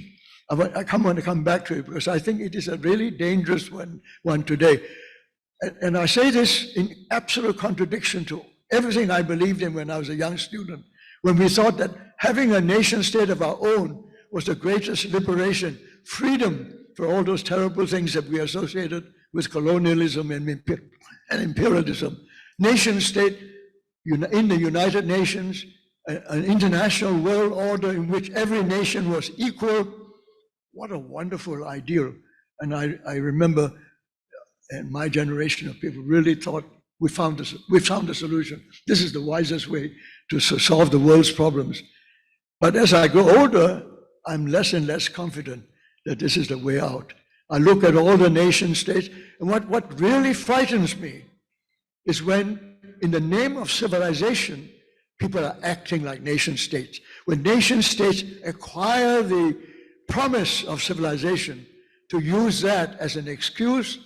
I want to come back to it because I think it is a really dangerous one today. And I say this in absolute contradiction to everything I believed in when I was a young student, when we thought that having a nation state of our own was the greatest liberation, freedom for all those terrible things that we associated with colonialism and imperialism. Nation state in the United Nations, an international world order in which every nation was equal. What a wonderful ideal. And I remember and my generation of people really thought we found a solution. This is the wisest way to solve the world's problems. But as I grow older, I'm less and less confident that this is the way out. I look at all the nation states, and what really frightens me is when, in the name of civilization, people are acting like nation states. When nation states acquire the promise of civilization to use that as an excuse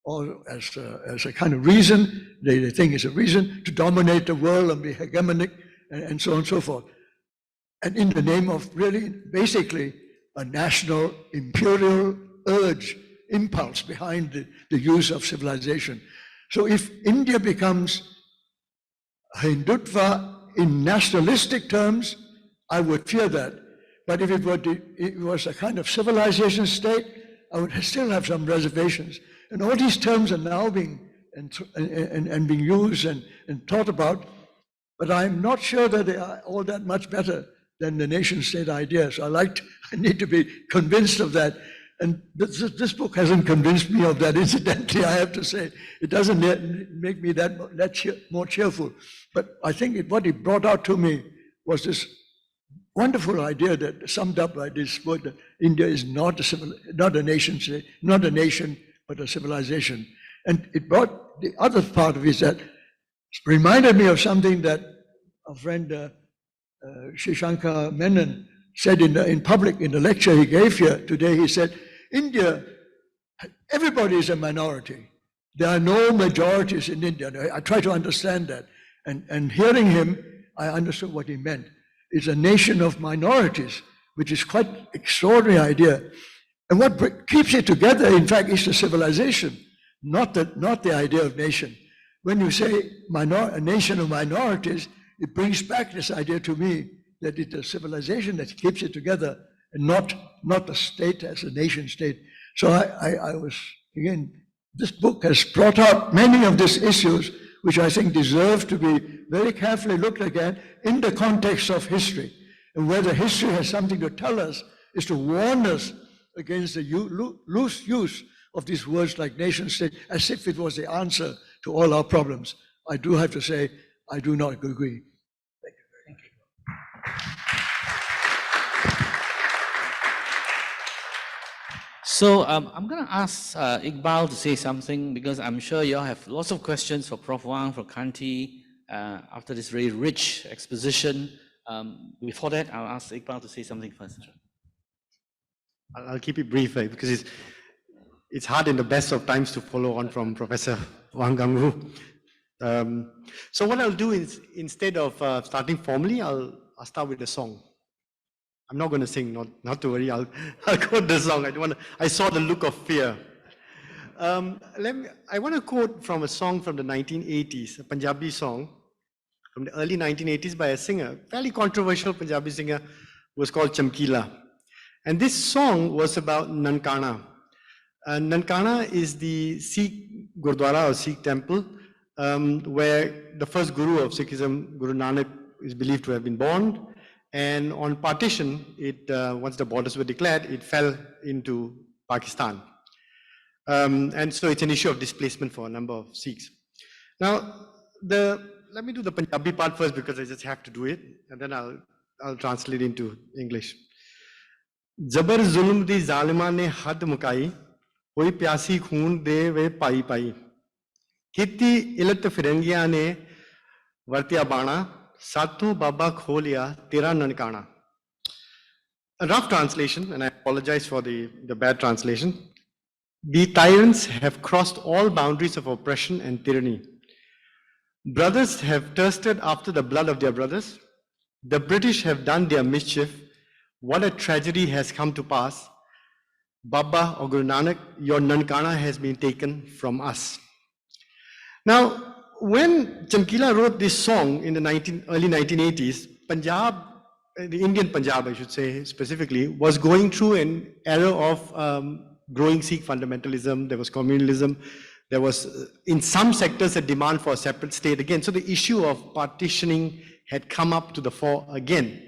or as a kind of reason, they think it's a reason to dominate the world and be hegemonic and so on and so forth. And in the name of really, basically, a national imperial urge, impulse behind the use of civilization. So if India becomes Hindutva in nationalistic terms, I would fear that. But if it was a kind of civilization state, I would still have some reservations. And all these terms are now being being used and thought about, but I'm not sure that they are all that much better than the nation state idea. So I need to be convinced of that. And this book hasn't convinced me of that, incidentally, I have to say. It doesn't make me that more cheerful. But I think what it brought out to me was this wonderful idea that summed up by this book, that India is not a nation state, not a nation, but a civilization. And it brought the other part of it that reminded me of something that a friend, Shishankar Menon, said in public in the lecture he gave here today. He said, India, everybody is a minority. There are no majorities in India. I try to understand that. And hearing him, I understood what he meant. It's a nation of minorities, which is quite an extraordinary idea. And what keeps it together, in fact, is the civilization, not the idea of nation. When you say a nation of minorities, it brings back this idea to me that it's a civilization that keeps it together and not the state as a nation state. So I was, again, this book has brought out many of these issues which I think deserve to be very carefully looked at in the context of history. And whether history has something to tell us is to warn us against the loose use of these words like nation state as if it was the answer to all our problems. I do have to say, I do not agree. Thank you. So I'm going to ask Iqbal to say something because I'm sure you all have lots of questions for Prof. Wang, for Kanti, after this very rich exposition. Before that, I'll ask Iqbal to say something first. I'll keep it brief, right? Because it's hard in the best of times to follow on from Professor Wang Gangru. So what I'll do is, instead of starting formally, I'll start with a song. I'm not going to sing, not to worry. I'll quote the song. I saw the look of fear. I want to quote from a song from the 1980s, a Punjabi song from the early 1980s by a singer, fairly controversial Punjabi singer, who was called Chamkila. And this song was about Nankana. Nankana is the Sikh Gurdwara or Sikh temple where the first Guru of Sikhism, Guru Nanak, is believed to have been born. And on partition, once the borders were declared, it fell into Pakistan. And so it's an issue of displacement for a number of Sikhs. Now, let me do the Punjabi part first because I just have to do it, and then I'll translate into English. Zabar zulm di zalima ne had mukai, hoi pyasi khoon de ve pai pai. Kiti ilat firangiya ne vartiya bana, Satu Baba Kholia Tera Nankana. A rough translation, and I apologize for the bad translation. The tyrants have crossed all boundaries of oppression and tyranny. Brothers have thirsted after the blood of their brothers. The British have done their mischief. What a tragedy has come to pass. Baba or Guru Nanak, your Nankana has been taken from us. Now, when Chamkila wrote this song in the early 1980s, Punjab, the Indian Punjab, I should say specifically, was going through an era of growing Sikh fundamentalism. There was communalism. There was, in some sectors, a demand for a separate state again. So the issue of partitioning had come up to the fore again.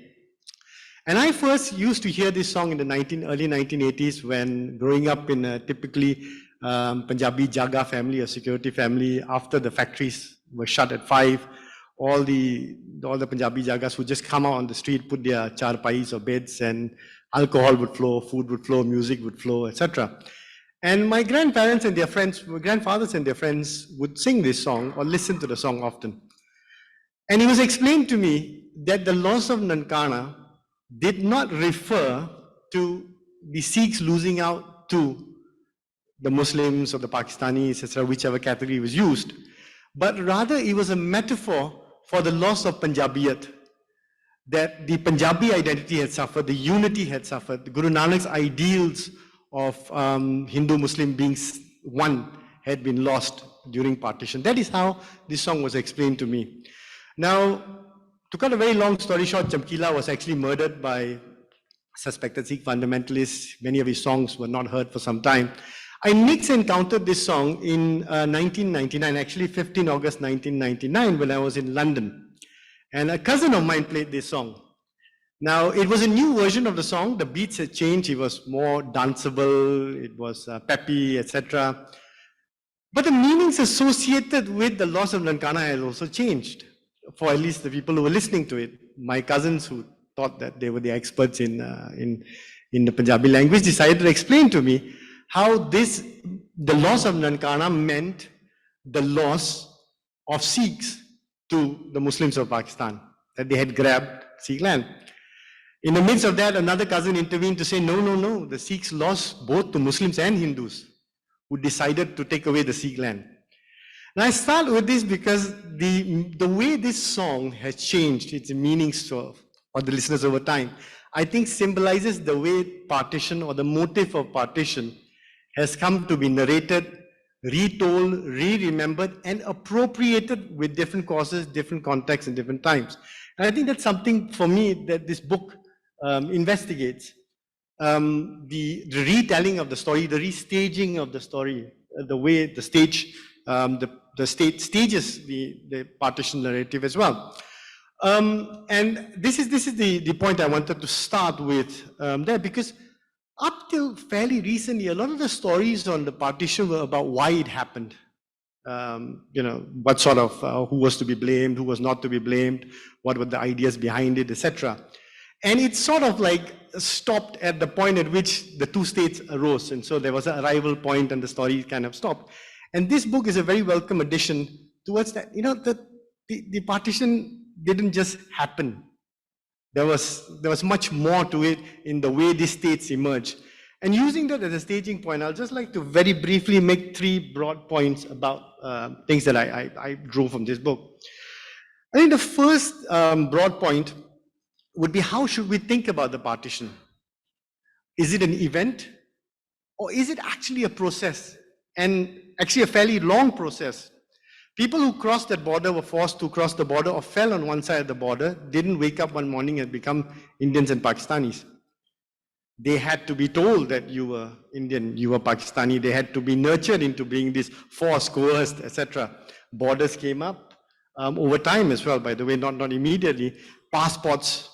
And I first used to hear this song in the early 1980s when growing up in a typically Punjabi Jaga family, a security family. After the factories were shut at 5, all the Punjabi Jagas would just come out on the street, put their charpais or beds, and alcohol would flow, food would flow, music would flow, etc. And my grandparents and their friends, my grandfathers and their friends would sing this song or listen to the song often. And it was explained to me that the loss of Nankana did not refer to the Sikhs losing out to the Muslims or the Pakistanis, etc., whichever category was used, but rather it was a metaphor for the loss of Punjabiyat, that the Punjabi identity had suffered, the unity had suffered, the Guru Nanak's ideals of Hindu-Muslim being one had been lost during partition. That is how this song was explained to me. Now, to cut a very long story short, Chamkila was actually murdered by suspected Sikh fundamentalists. Many of his songs were not heard for some time. I next encountered this song in 1999, actually 15 August 1999, when I was in London. And a cousin of mine played this song. Now, it was a new version of the song. The beats had changed. It was more danceable. It was peppy, etc. But the meanings associated with the loss of Nankana had also changed, for at least the people who were listening to it. My cousins, who thought that they were the experts in the Punjabi language, decided to explain to me how the loss of Nankana meant the loss of Sikhs to the Muslims of Pakistan, that they had grabbed Sikh land. In the midst of that, another cousin intervened to say, no, the Sikhs lost both to Muslims and Hindus who decided to take away the Sikh land. And I start with this because the way this song has changed its meanings for the listeners over time, I think symbolizes the way partition or the motive of partition has come to be narrated, retold, re-remembered, and appropriated with different causes, different contexts, and different times. And I think that's something for me that this book investigates. The retelling of the story, the restaging of the story, the way the state stages the partition narrative as well. And this is the point I wanted to start with there, because up till fairly recently, a lot of the stories on the partition were about why it happened. What sort of, who was to be blamed, who was not to be blamed, what were the ideas behind it, etc. And it sort of like stopped at the point at which the two states arose. And so there was an arrival point and the story kind of stopped. And this book is a very welcome addition towards that. The partition didn't just happen. There was much more to it in the way these states emerged. And using that as a staging point, I'll just like to very briefly make 3 broad points about things that I drew from this book. I think the first broad point would be, how should we think about the partition? Is it an event, or is it actually a process, and actually a fairly long process? People who crossed that border, were forced to cross the border or fell on one side of the border, didn't wake up one morning and become Indians and Pakistanis. They had to be told that you were Indian, you were Pakistani. They had to be nurtured into being this forced, coerced, etc. Borders came up over time as well, by the way, not immediately. Passports,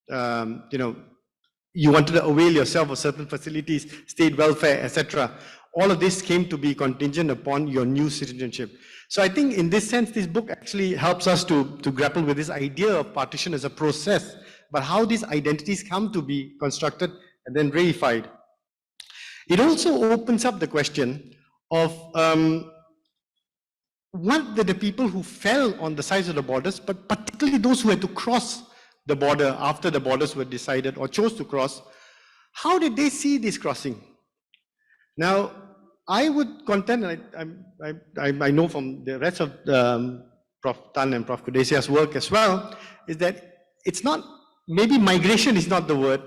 you wanted to avail yourself of certain facilities, state welfare, etc. All of this came to be contingent upon your new citizenship. So I think in this sense, this book actually helps us to grapple with this idea of partition as a process, but how these identities come to be constructed and then reified. It also opens up the question of what did the people who fell on the sides of the borders, but particularly those who had to cross the border after the borders were decided or chose to cross, how did they see this crossing? Now, I would contend, and I know from the rest of Prof. Tan and Prof. Kudesia's work as well, is that it's not, maybe migration is not the word,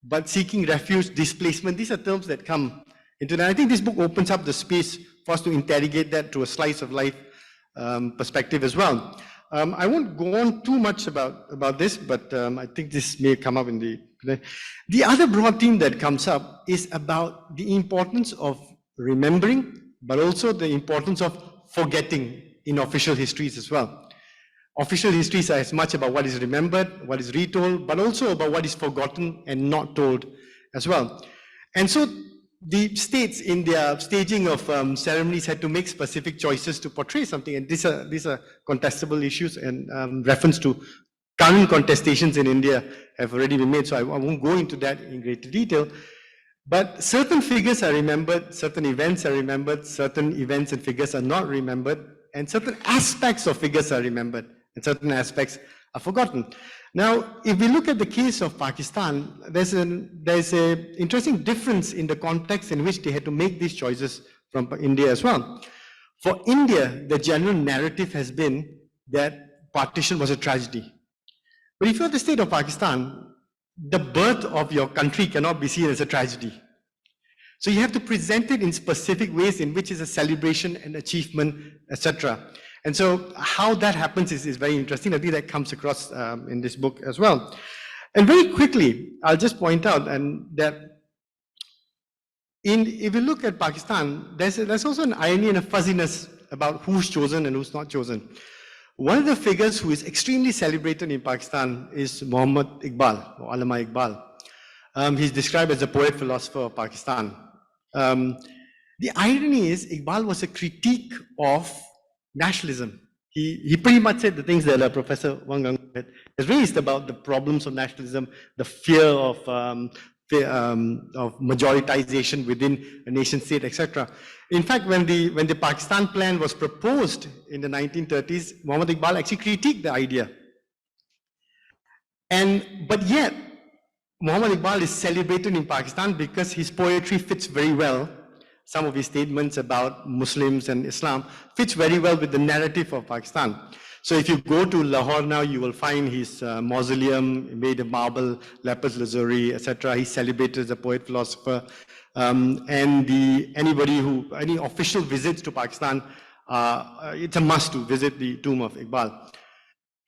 but seeking refuge, displacement, these are terms that come into that. I think this book opens up the space for us to interrogate that to a slice of life perspective as well. I won't go on too much about this, but I think this may come up in the other broad theme that comes up is about the importance of remembering, but also the importance of forgetting in official histories as well. Official histories are as much about what is remembered, what is retold, but also about what is forgotten and not told as well. And so the states in their staging of ceremonies had to make specific choices to portray something, and these are contestable issues, and reference to current contestations in India have already been made, so I won't go into that in greater detail. But certain figures are remembered, certain events are remembered, certain events and figures are not remembered, and certain aspects of figures are remembered, and certain aspects are forgotten. Now, if we look at the case of Pakistan, there's an interesting difference in the context in which they had to make these choices from India as well. For India, the general narrative has been that partition was a tragedy. But if you're the state of Pakistan, the birth of your country cannot be seen as a tragedy. So you have to present it in specific ways in which is a celebration and achievement, etc. And so how that happens is very interesting. I think that comes across in this book as well. And very quickly, I'll just point out that if you look at Pakistan, there's also an irony and a fuzziness about who's chosen and who's not chosen. One of the figures who is extremely celebrated in Pakistan is Muhammad Iqbal, or Allama Iqbal. He's described as a poet-philosopher of Pakistan. The irony is Iqbal was a critique of nationalism. He pretty much said the things that Professor Wang Gang has raised about the problems of nationalism, the fear of majoritization within a nation state, etc. In fact, when the Pakistan plan was proposed in the 1930s, Muhammad Iqbal actually critiqued the idea. But yet, Muhammad Iqbal is celebrated in Pakistan because his poetry fits very well. Some of his statements about Muslims and Islam fits very well with the narrative of Pakistan. So if you go to Lahore now, you will find his mausoleum made of marble, lapis lazuli, etc. He's celebrated as a poet-philosopher. Any official visits to Pakistan, it's a must to visit the tomb of Iqbal.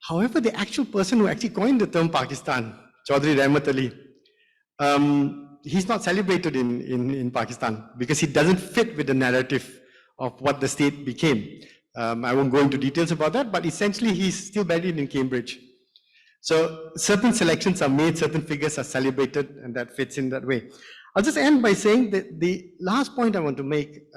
However, the actual person who actually coined the term Pakistan, Chaudhry Rahmat Ali, he's not celebrated in Pakistan because he doesn't fit with the narrative of what the state became. I won't go into details about that, but essentially he's still buried in Cambridge. So certain selections are made, certain figures are celebrated, and that fits in that way. I'll just end by saying that the last point I want to make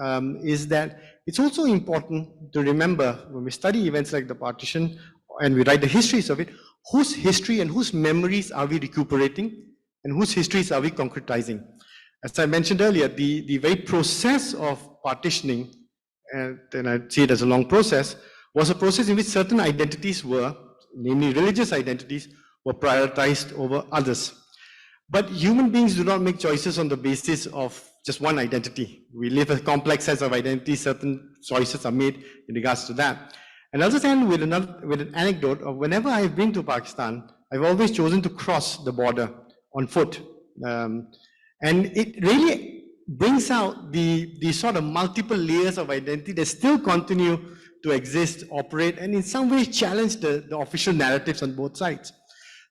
is that it's also important to remember when we study events like the partition and we write the histories of it, whose history and whose memories are we recuperating and whose histories are we concretizing. As I mentioned earlier, the very process of partitioning, and I see it as a long process, was a process in which certain identities were, namely religious identities, were prioritized over others. But human beings do not make choices on the basis of just one identity. We live a complex set of identities, certain choices are made in regards to that. And I'll just end with an anecdote of whenever I've been to Pakistan, I've always chosen to cross the border on foot. And it really brings out the sort of multiple layers of identity that still continue to exist, operate, and in some ways challenge the official narratives on both sides.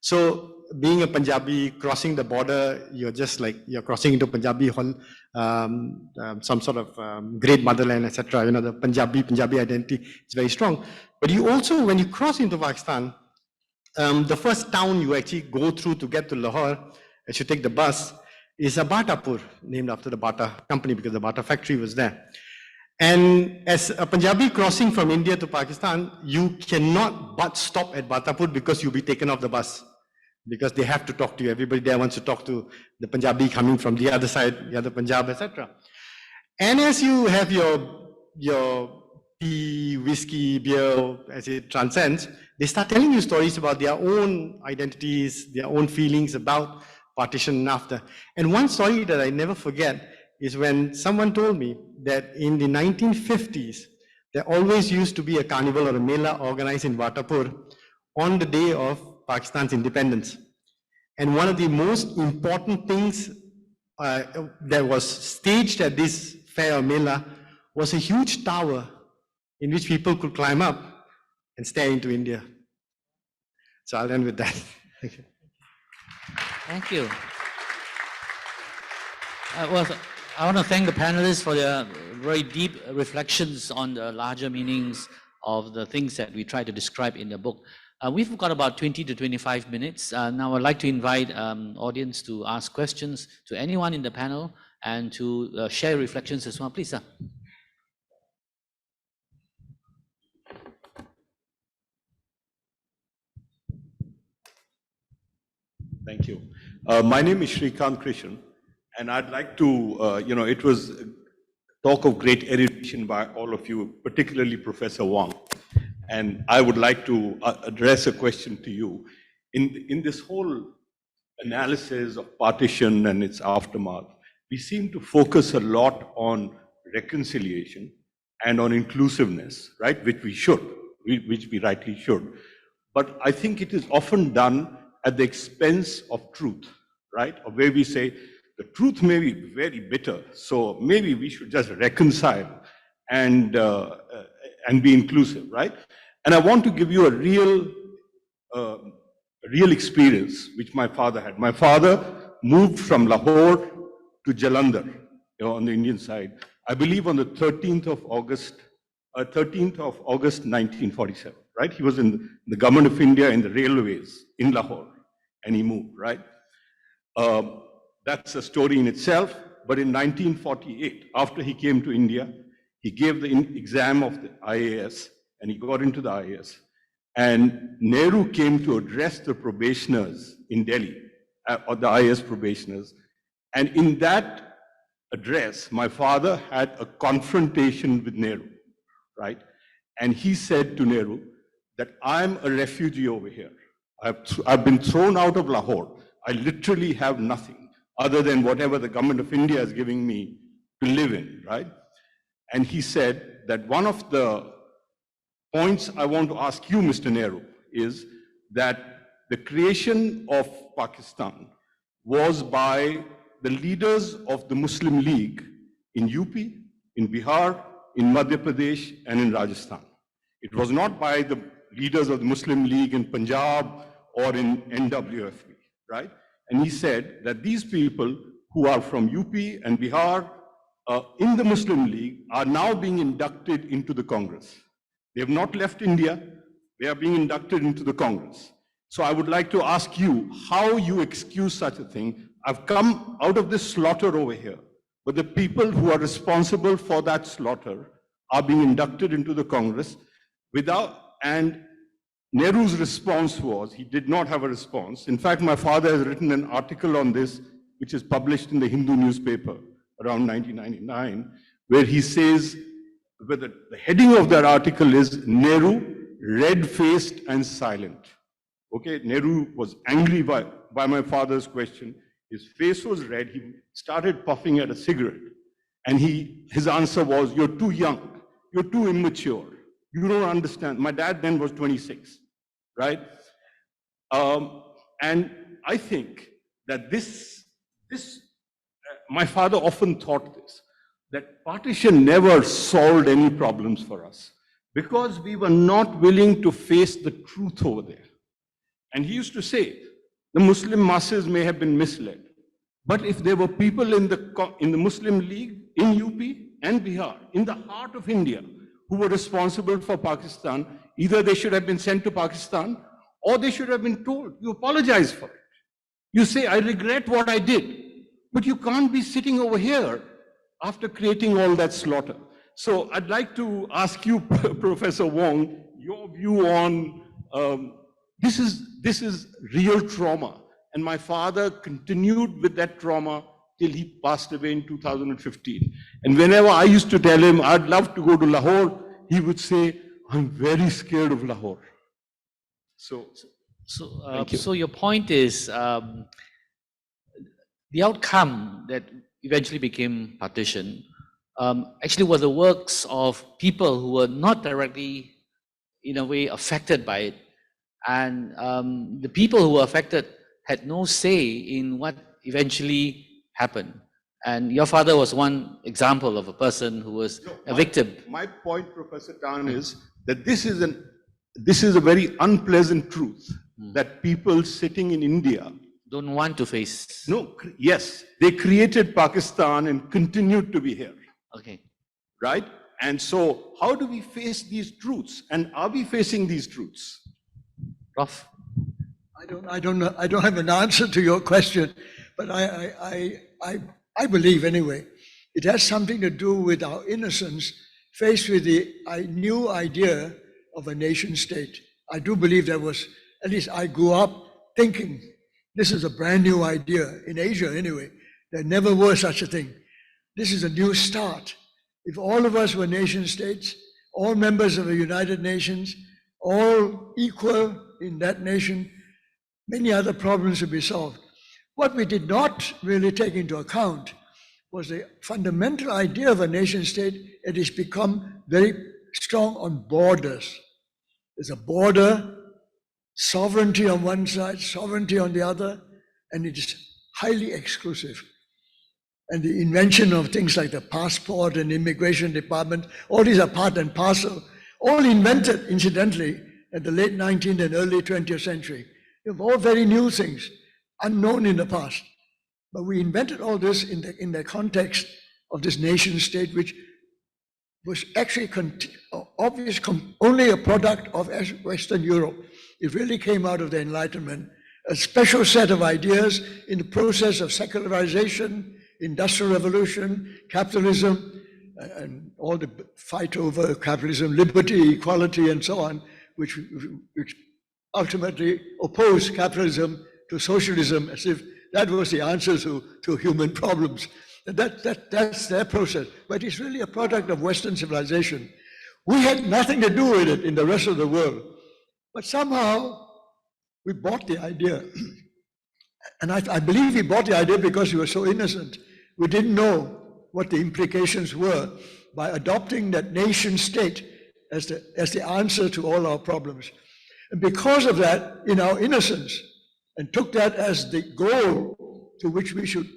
So being a Punjabi, crossing the border, you're just like, you're crossing into Punjabi, some sort of great motherland, etc. You know, the Punjabi identity is very strong. But you also, when you cross into Pakistan, the first town you actually go through to get to Lahore, as you take the bus, is a Batapur, named after the Bata company because the Bata factory was there. And as a Punjabi crossing from India to Pakistan, you cannot but stop at Batapur because you'll be taken off the bus. Because they have to talk to you. Everybody there wants to talk to the Punjabi coming from the other side, the other Punjab, etc. And as you have your tea, whiskey, beer, as it transcends, they start telling you stories about their own identities, their own feelings about partition and after. And one story that I never forget is when someone told me that in the 1950s, there always used to be a carnival or a mela organized in Watapur on the day of Pakistan's independence. And one of the most important things that was staged at this fair or mela was a huge tower in which people could climb up and stare into India. So I'll end with that. Thank you. Thank you. Well, I want to thank the panelists for their very deep reflections on the larger meanings of the things that we try to describe in the book. We've got about 20 to 25 minutes. Now I'd like to invite audience to ask questions to anyone in the panel and to share reflections as well. Please, sir. Thank you. My name is Shrikant Krishan, and I'd like to, it was talk of great erudition by all of you, particularly Professor Wang. And I would like to address a question to you. In this whole analysis of partition and its aftermath, we seem to focus a lot on reconciliation and on inclusiveness, right? Which we should, which we rightly should. But I think it is often done at the expense of truth, right? Or where we say, the truth may be very bitter, so maybe we should just reconcile and be inclusive, right? And I want to give you a real experience which my father had. My father moved from Lahore to Jalandhar, on the Indian side, I believe on the 13th of August 1947, right? He was in the government of India in the railways in Lahore, and he moved, right? That's a story in itself. But in 1948, after he came to India, he gave the exam of the IAS, and he got into the IAS. And Nehru came to address the probationers in Delhi, or the IAS probationers. And in that address, my father had a confrontation with Nehru, right? And he said to Nehru that I'm a refugee over here. I've been thrown out of Lahore. I literally have nothing other than whatever the government of India is giving me to live in, right? And he said that one of the points I want to ask you, Mr. Nehru, is that the creation of Pakistan was by the leaders of the Muslim League in UP, in Bihar, in Madhya Pradesh, and in Rajasthan. It was not by the leaders of the Muslim League in Punjab or in NWFB, right? And he said that these people who are from UP and Bihar in the Muslim League are now being inducted into the Congress. They have not left India, they are being inducted into the Congress. So I would like to ask you how you excuse such a thing. I've come out of this slaughter over here, but the people who are responsible for that slaughter are being inducted into the Congress and Nehru's response was, he did not have a response. In fact, my father has written an article on this, which is published in the Hindu newspaper around 1999, where he says, where the heading of that article is, Nehru, red-faced and silent. Okay, Nehru was angry by my father's question. His face was red. He started puffing at a cigarette. And his answer was, you're too young. You're too immature. You don't understand. My dad then was 26, right? And I think that my father often thought this, that partition never solved any problems for us because we were not willing to face the truth over there. And he used to say, the Muslim masses may have been misled, but if there were people in the Muslim League in UP and Bihar, in the heart of India, who were responsible for Pakistan, either they should have been sent to Pakistan or they should have been told, you apologize for it. You say, I regret what I did, but you can't be sitting over here after creating all that slaughter. So I'd like to ask you, Professor Wong, your view on this is real trauma. And my father continued with that trauma till he passed away in 2015. And whenever I used to tell him, I'd love to go to Lahore, he would say, I'm very scared of Lahore. So, thank you. So your point is the outcome that eventually became partition actually were the works of people who were not directly, in a way, affected by it. And the people who were affected had no say in what eventually happened. And your father was one example of a person who was a victim. My point, Professor Tan, is that this is a very unpleasant truth that people sitting in India Don't want to face. No, yes, they created Pakistan and continued to be here, Okay. right? And so how do we face these truths? And are we facing these truths? Prof. I don't know. I don't have an answer to your question, but I believe anyway, it has something to do with our innocence faced with the new idea of a nation state. I do believe there was, at least I grew up thinking, this is a brand new idea in Asia anyway. There never was such a thing. This is a new start. If all of us were nation states, all members of the United Nations, all equal in that nation, many other problems would be solved. What we did not really take into account was the fundamental idea of a nation state. It has become very strong on borders. There's a border, sovereignty on one side, sovereignty on the other, and it is highly exclusive. And the invention of things like the passport and immigration department, all these are part and parcel, all invented, incidentally, at the late 19th and early 20th century. They're all very new things, unknown in the past. But we invented all this in the context of this nation state, which was actually only a product of Western Europe. It really came out of the Enlightenment, a special set of ideas in the process of secularization, industrial revolution, capitalism, and all the fight over capitalism, liberty, equality, and so on, which ultimately opposed capitalism to socialism as if that was the answer to human problems. That's their process. But it's really a product of Western civilization. We had nothing to do with it in the rest of the world. But somehow we bought the idea. And I believe we bought the idea because we were so innocent. We didn't know what the implications were by adopting that nation state as the answer to all our problems. And because of that, in our innocence, and took that as the goal to which we should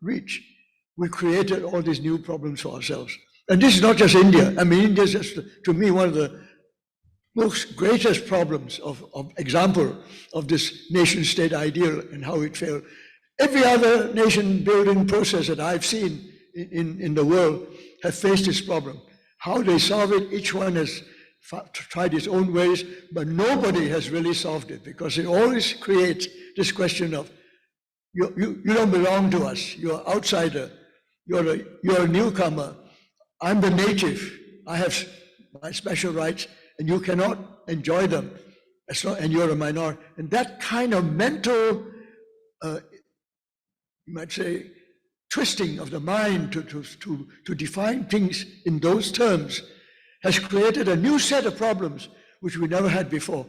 reach, we created all these new problems for ourselves. And this is not just India. I mean, India is just, to me, one of the most greatest problems of example of this nation state ideal and how it failed. Every other nation building process that I've seen in the world have faced this problem. How they solve it, each one has tried its own ways, but nobody has really solved it because it always creates this question of, you don't belong to us, you're an outsider, you're a newcomer, I'm the native, I have my special rights, and you cannot enjoy them, and you're a minority. And that kind of mental, you might say, twisting of the mind to define things in those terms has created a new set of problems which we never had before.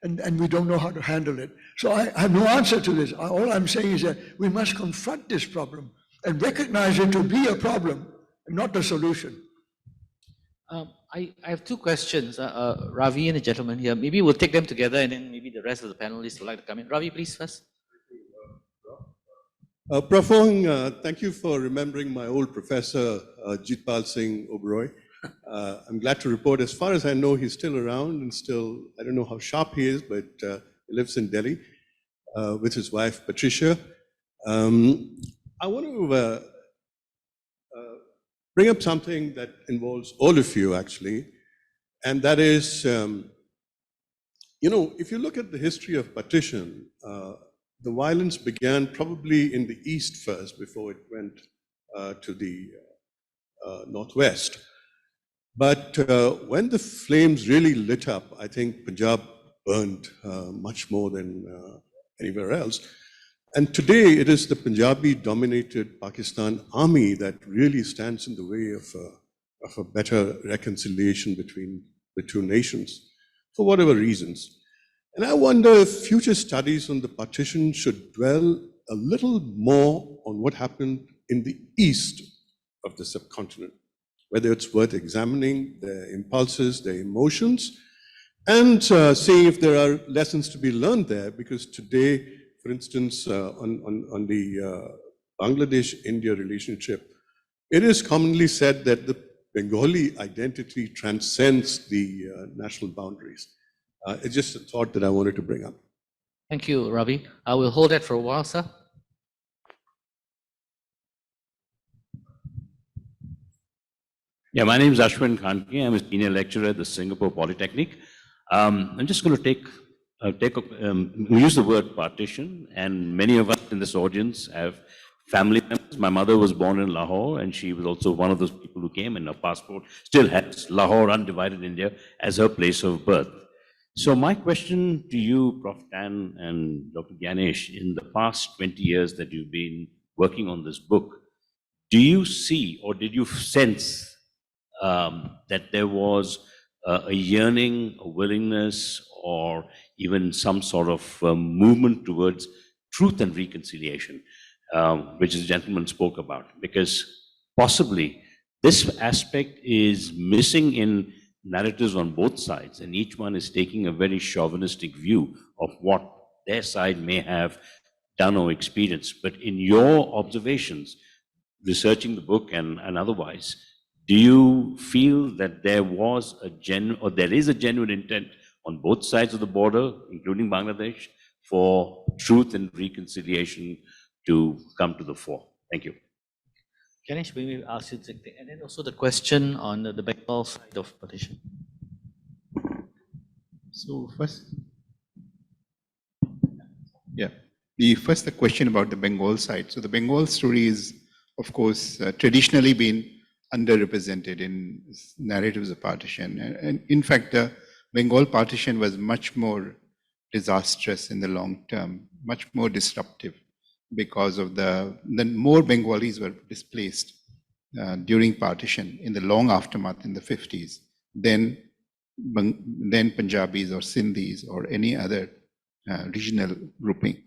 And we don't know how to handle it. So I have no answer to this. All I'm saying is that we must confront this problem and recognize it to be a problem and not the solution. I have two questions, Ravi and the gentleman here. Maybe we'll take them together and then maybe the rest of the panelists would like to come in. Ravi, please first. Prof. Ong, thank you for remembering my old professor, Jitpal Singh Oberoi. I'm glad to report, as far as I know, he's still around and still, I don't know how sharp he is, but he lives in Delhi with his wife, Patricia. I want to bring up something that involves all of you, actually, and that is, if you look at the history of partition, the violence began probably in the east first before it went to the northwest. But when the flames really lit up, I think Punjab burned much more than anywhere else. And today it is the Punjabi-dominated Pakistan army that really stands in the way of a better reconciliation between the two nations, for whatever reasons. And I wonder if future studies on the partition should dwell a little more on what happened in the east of the subcontinent, whether it's worth examining their impulses, their emotions, and seeing if there are lessons to be learned there, because today, for instance, on the Bangladesh-India relationship, it is commonly said that the Bengali identity transcends the national boundaries. It's just a thought that I wanted to bring up. Thank you, Ravi. I will hold that for a while, sir. Yeah, my name is Ashwin Khanke. I'm a senior lecturer at the Singapore Polytechnic. I'm just going to we use the word partition, and many of us in this audience have family members. My mother was born in Lahore, and she was also one of those people who came, and her passport still has Lahore, undivided India, as her place of birth. So my question to you, Prof. Tan and Dr. Ganesh, in the past 20 years that you've been working on this book, do you see or did you sense that there was a yearning, a willingness, or even some sort of movement towards truth and reconciliation, which the gentleman spoke about? Because possibly this aspect is missing in narratives on both sides, and each one is taking a very chauvinistic view of what their side may have done or experienced. But in your observations, researching the book and otherwise, do you feel that there was there is a genuine intent on both sides of the border, including Bangladesh, for truth and reconciliation to come to the fore? Thank you. Ganesh, we will ask you to take and then also the question on the Bengal side of partition. So first, the question about the Bengal side. So the Bengal story is, of course, traditionally been underrepresented in narratives of partition. And in fact, the Bengal partition was much more disastrous in the long term, much more disruptive, because of the more Bengalis were displaced during partition in the long aftermath in the 50s than Punjabis or Sindhis or any other regional grouping.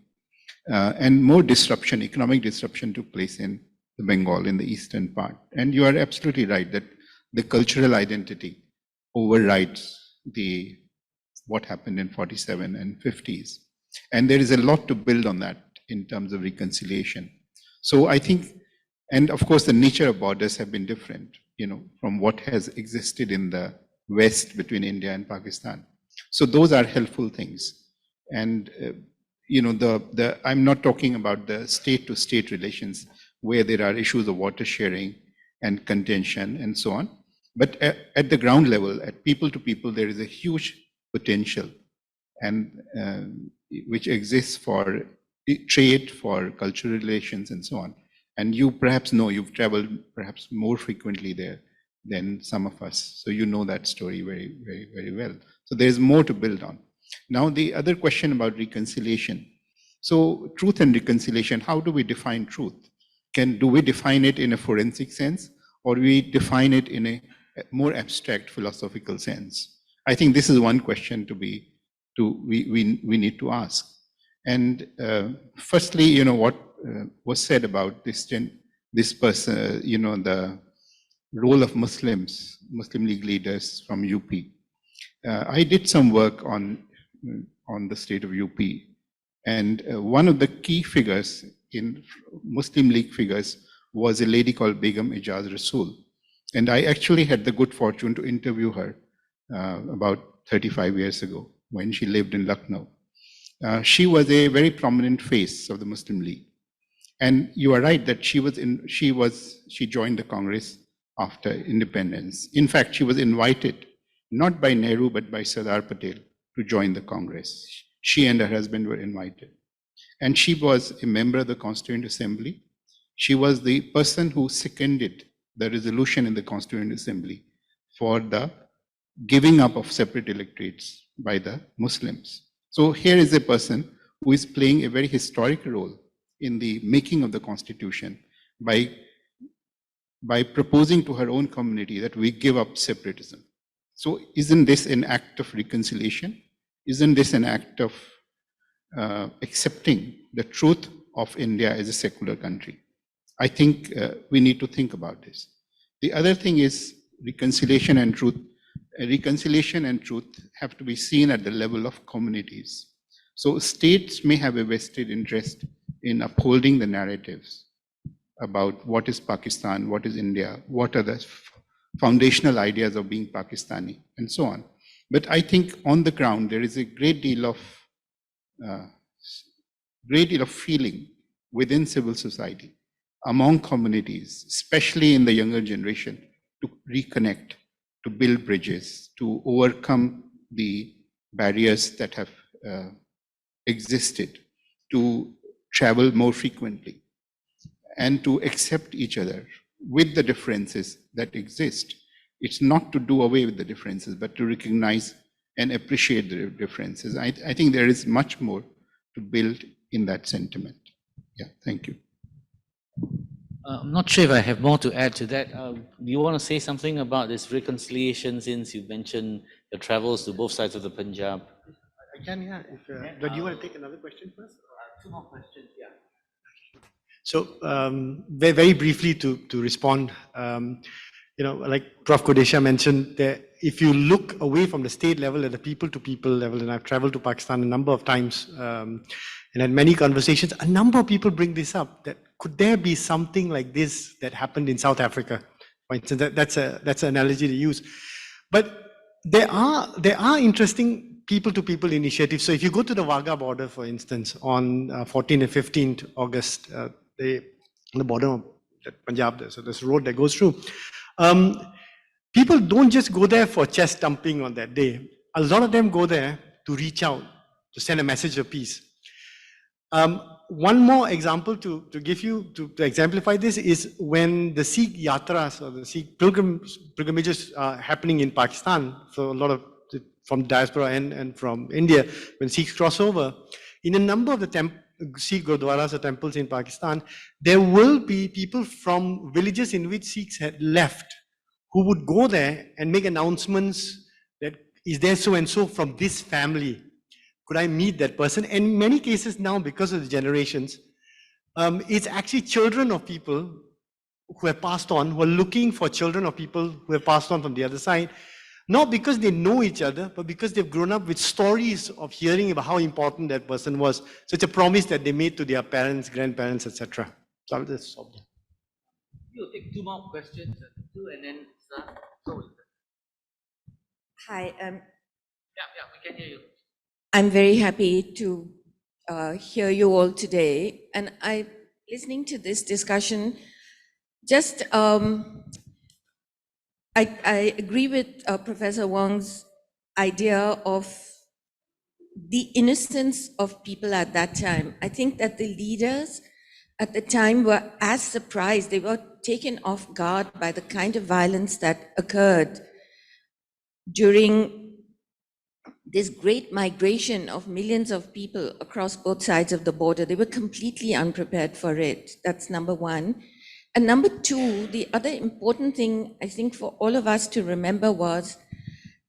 And more disruption, economic disruption took place in the Bengal in the eastern part. And you are absolutely right that the cultural identity overrides what happened in 47 and 50s. And there is a lot to build on that in terms of reconciliation. So I think, and of course the nature of borders have been different, from what has existed in the West between India and Pakistan. So those are helpful things. And I'm not talking about the state to state relations where there are issues of water sharing and contention and so on. But at the ground level, at people to people, there is a huge potential and which exists for trade, for cultural relations and so on. And you perhaps know, you've traveled perhaps more frequently there than some of us. So you know that story very, very, very well. So there's more to build on. Now, the other question about reconciliation. So truth and reconciliation, how do we define truth? Do we define it in a forensic sense, or we define it in a more abstract philosophical sense? I think this is one question we need to ask. And firstly, what was said about this person, the role of Muslim League leaders from UP. I did some work on the state of UP, and one of the key figures in Muslim League figures was a lady called Begum Ijaz Rasool. And I actually had the good fortune to interview her about 35 years ago when she lived in Lucknow. She was a very prominent face of the Muslim League. And you are right that she joined the Congress after independence. In fact, she was invited, not by Nehru, but by Sardar Patel to join the Congress. She and her husband were invited. And she was a member of the Constituent Assembly. She was the person who seconded the resolution in the Constituent Assembly for the giving up of separate electorates by the Muslims. So here is a person who is playing a very historic role in the making of the Constitution by by proposing to her own community that we give up separatism. So isn't this an act of reconciliation? Isn't this an act of accepting the truth of India as a secular country? I think we need to think about this. The other thing is reconciliation and truth. Reconciliation and truth have to be seen at the level of communities. So states may have a vested interest in upholding the narratives about what is Pakistan, what is India, what are the foundational ideas of being Pakistani, and so on. But I think on the ground there is a great deal of feeling within civil society, among communities, especially in the younger generation, to reconnect, to build bridges, to overcome the barriers that have existed, to travel more frequently, and to accept each other with the differences that exist. It's not to do away with the differences, but to recognize and appreciate the differences. I think there is much more to build in that sentiment. Yeah, thank you. I'm not sure if I have more to add to that. Do you want to say something about this reconciliation, since you mentioned your travels to both sides of the Punjab? I can, yeah. Do you want to take another question first? Two more questions, yeah. So very, very briefly to respond, like Prof. Kodesha mentioned, that if you look away from the state level at the people-to-people level, and I've traveled to Pakistan a number of times and had many conversations, a number of people bring this up, that could there be something like this that happened in South Africa? For instance, that's an analogy to use. But there are interesting people-to-people initiatives. So if you go to the Wagah border, for instance, on 14th and 15th August, on the border of Punjab, so there's a road that goes through. People don't just go there for chest thumping on that day. A lot of them go there to reach out, to send a message of peace. One more example to give you, to exemplify this, is when the Sikh yatras or the Sikh pilgrimages are happening in Pakistan. So a lot of from diaspora and from India, when Sikhs cross over, in a number of the Sikh gurdwaras or temples in Pakistan, there will be people from villages in which Sikhs had left who would go there and make announcements that is there so-and-so from this family. Could I meet that person? And in many cases now, because of the generations, it's actually children of people who have passed on, who are looking for children of people who have passed on from the other side, not because they know each other, but because they've grown up with stories of hearing about how important that person was. So it's a promise that they made to their parents, grandparents, etc. So I'll just stop there. You'll take two more questions, two, and then start. Hi. Yeah, we can hear you. I'm very happy to hear you all today. And listening to this discussion, just I agree with Professor Wong's idea of the innocence of people at that time. I think that the leaders at the time were as surprised. They were taken off guard by the kind of violence that occurred during this great migration of millions of people across both sides of the border. They were completely unprepared for it. That's number one. And number two, the other important thing I think for all of us to remember was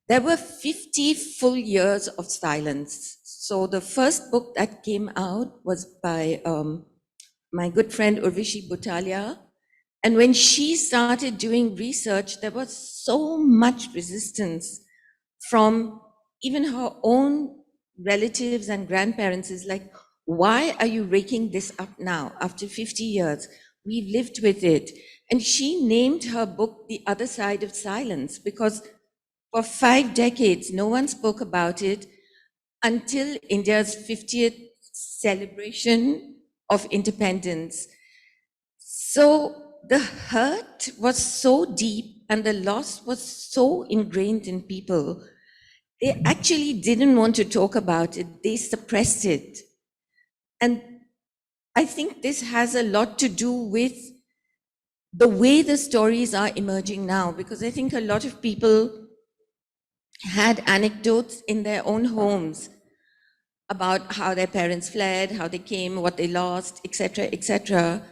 there were 50 full years of silence. So the first book that came out was by my good friend Urvashi Butalia. And when she started doing research, there was so much resistance from even her own relatives and grandparents. Is like, why are you raking this up now after 50 years? We've lived with it. And she named her book The Other Side of Silence, because for 5 decades, no one spoke about it until India's 50th celebration of independence. So the hurt was so deep and the loss was so ingrained in people. They actually didn't want to talk about it. They suppressed it. And I think this has a lot to do with the way the stories are emerging now, because I think a lot of people had anecdotes in their own homes about how their parents fled, how they came, what they lost, etc., etc.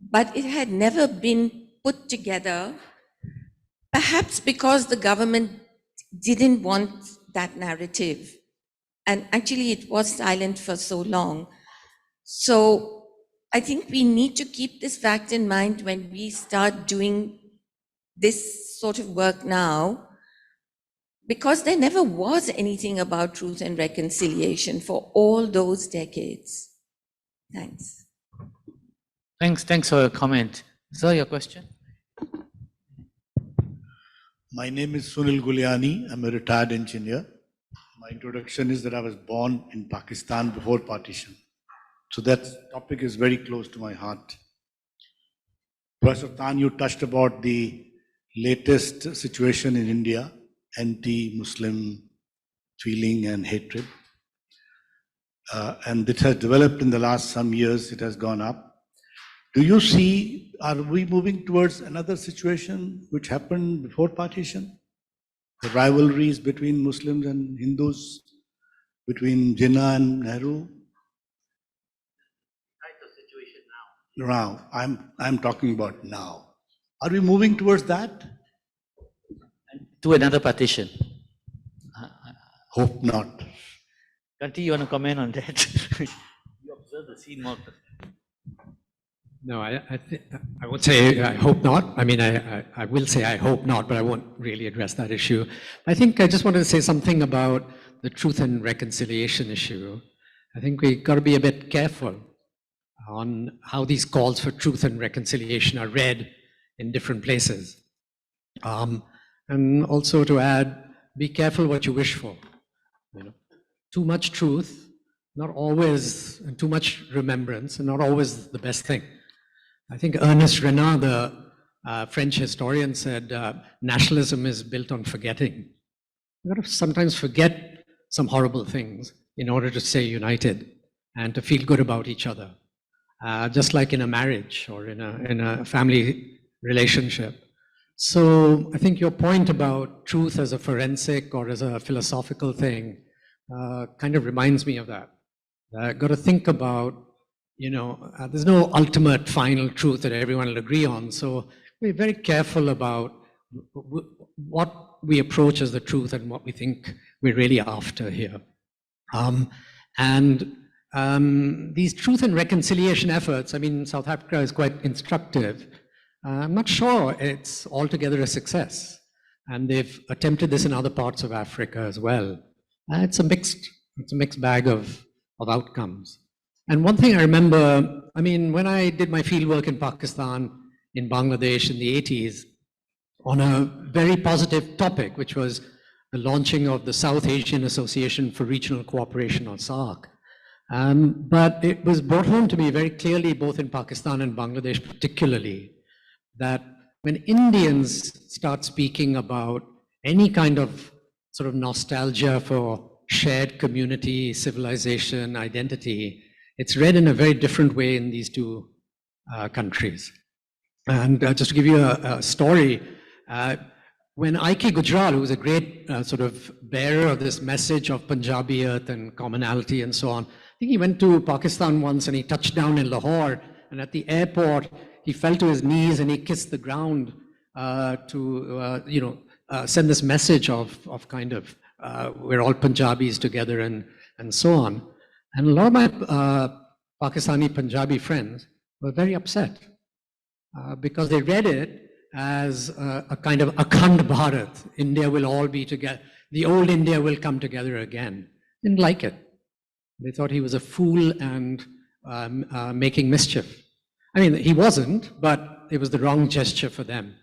but it had never been put together, perhaps because the government didn't want that narrative. And actually, it was silent for so long. So I think we need to keep this fact in mind when we start doing this sort of work now, because there never was anything about truth and reconciliation for all those decades. Thanks. Thanks for your comment. Sir, your question? My name is Sunil Guliani. I'm a retired engineer. My introduction is that I was born in Pakistan before partition. So that topic is very close to my heart. Professor Tan, you touched about the latest situation in India, anti-Muslim feeling and hatred. And it has developed in the last some years, it has gone up. Do you see, are we moving towards another situation which happened before partition? The rivalries between Muslims and Hindus, between Jinnah and Nehru? Now, I'm talking about now. Are we moving towards that? To another partition. Hope not. Kanti, you want to comment on that? You observe the scene more. No, I would say I hope not. I mean, I will say I hope not, but I won't really address that issue. I think I just wanted to say something about the truth and reconciliation issue. I think we got to be a bit careful on how these calls for truth and reconciliation are read in different places. And also to add, be careful what you wish for. You know, too much truth, not always, and too much remembrance, and not always the best thing. I think Ernest Renan, the French historian, said nationalism is built on forgetting. You've got to sometimes forget some horrible things in order to stay united and to feel good about each other. Just like in a marriage or in a family relationship. So I think your point about truth as a forensic or as a philosophical thing kind of reminds me of that. Got to think about, you know, there's no ultimate final truth that everyone will agree on. So we're very careful about what we approach as the truth and what we think we're really after here. These truth and reconciliation efforts, I mean, South Africa is quite instructive. I'm not sure it's altogether a success. And they've attempted this in other parts of Africa as well. It's a mixed bag of outcomes. And one thing I remember, I mean, when I did my fieldwork in Pakistan, in Bangladesh in the 80s, on a very positive topic, which was the launching of the South Asian Association for Regional Cooperation, or SAARC. But it was brought home to me very clearly, both in Pakistan and Bangladesh particularly, that when Indians start speaking about any kind of sort of nostalgia for shared community, civilization, identity, it's read in a very different way in these two countries. And just to give you a story, when I.K. Gujral, who was a great sort of bearer of this message of Punjabiyat and commonality and so on, I think he went to Pakistan once and he touched down in Lahore, and at the airport, he fell to his knees and he kissed the ground to send this message of kind of, we're all Punjabis together and so on. And a lot of my Pakistani Punjabi friends were very upset because they read it as a kind of Akhand Bharat. India will all be together. The old India will come together again. Didn't like it. They thought he was a fool and making mischief. I mean, he wasn't, but it was the wrong gesture for them.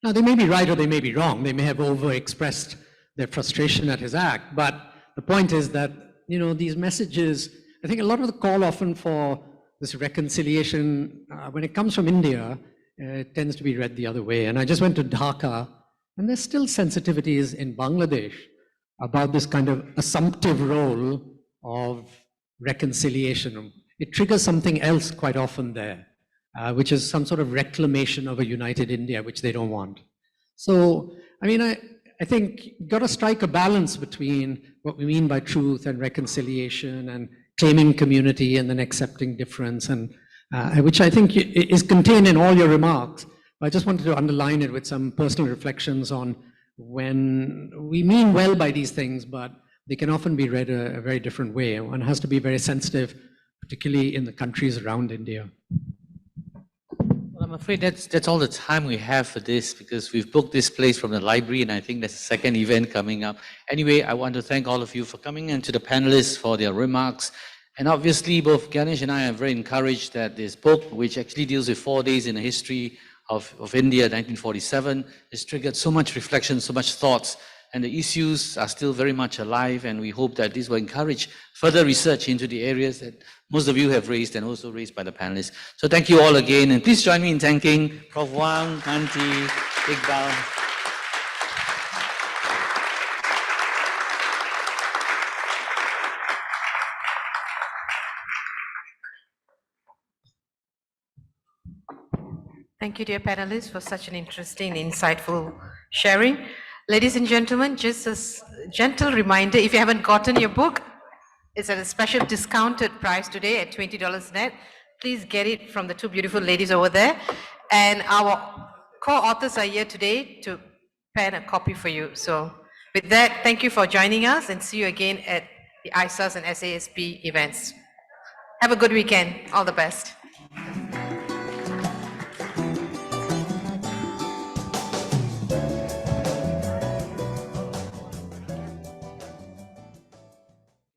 Now, they may be right or they may be wrong. They may have over-expressed their frustration at his act. But the point is that, you know, these messages, I think a lot of the call often for this reconciliation, when it comes from India, it tends to be read the other way. And I just went to Dhaka, and there's still sensitivities in Bangladesh about this kind of assumptive role of reconciliation. It triggers something else quite often there, which is some sort of reclamation of a united India, which they don't want. So, I mean, I think you've got to strike a balance between what we mean by truth and reconciliation and claiming community and then accepting difference. And which I think is contained in all your remarks. I just wanted to underline it with some personal reflections on when we mean well by these things, but they can often be read a very different way. One has to be very sensitive, particularly in the countries around India. Well, I'm afraid that's all the time we have for this, because we've booked this place from the library, and I think there's a second event coming up. Anyway, I want to thank all of you for coming, and to the panelists for their remarks. And obviously, both Ganesh and I are very encouraged that this book, which actually deals with 4 days in the history of India, 1947, has triggered so much reflection, so much thoughts, and the issues are still very much alive, and we hope that this will encourage further research into the areas that most of you have raised and also raised by the panelists. So thank you all again, and please join me in thanking Prof. Wang, Kanti, Iqbal. Thank you, dear panelists, for such an interesting, insightful sharing. Ladies and gentlemen, just a gentle reminder, if you haven't gotten your book, it's at a special discounted price today at $20 net. Please get it from the two beautiful ladies over there. And our co-authors are here today to pen a copy for you. So with that, thank you for joining us, and see you again at the ISAS and SASP events. Have a good weekend. All the best.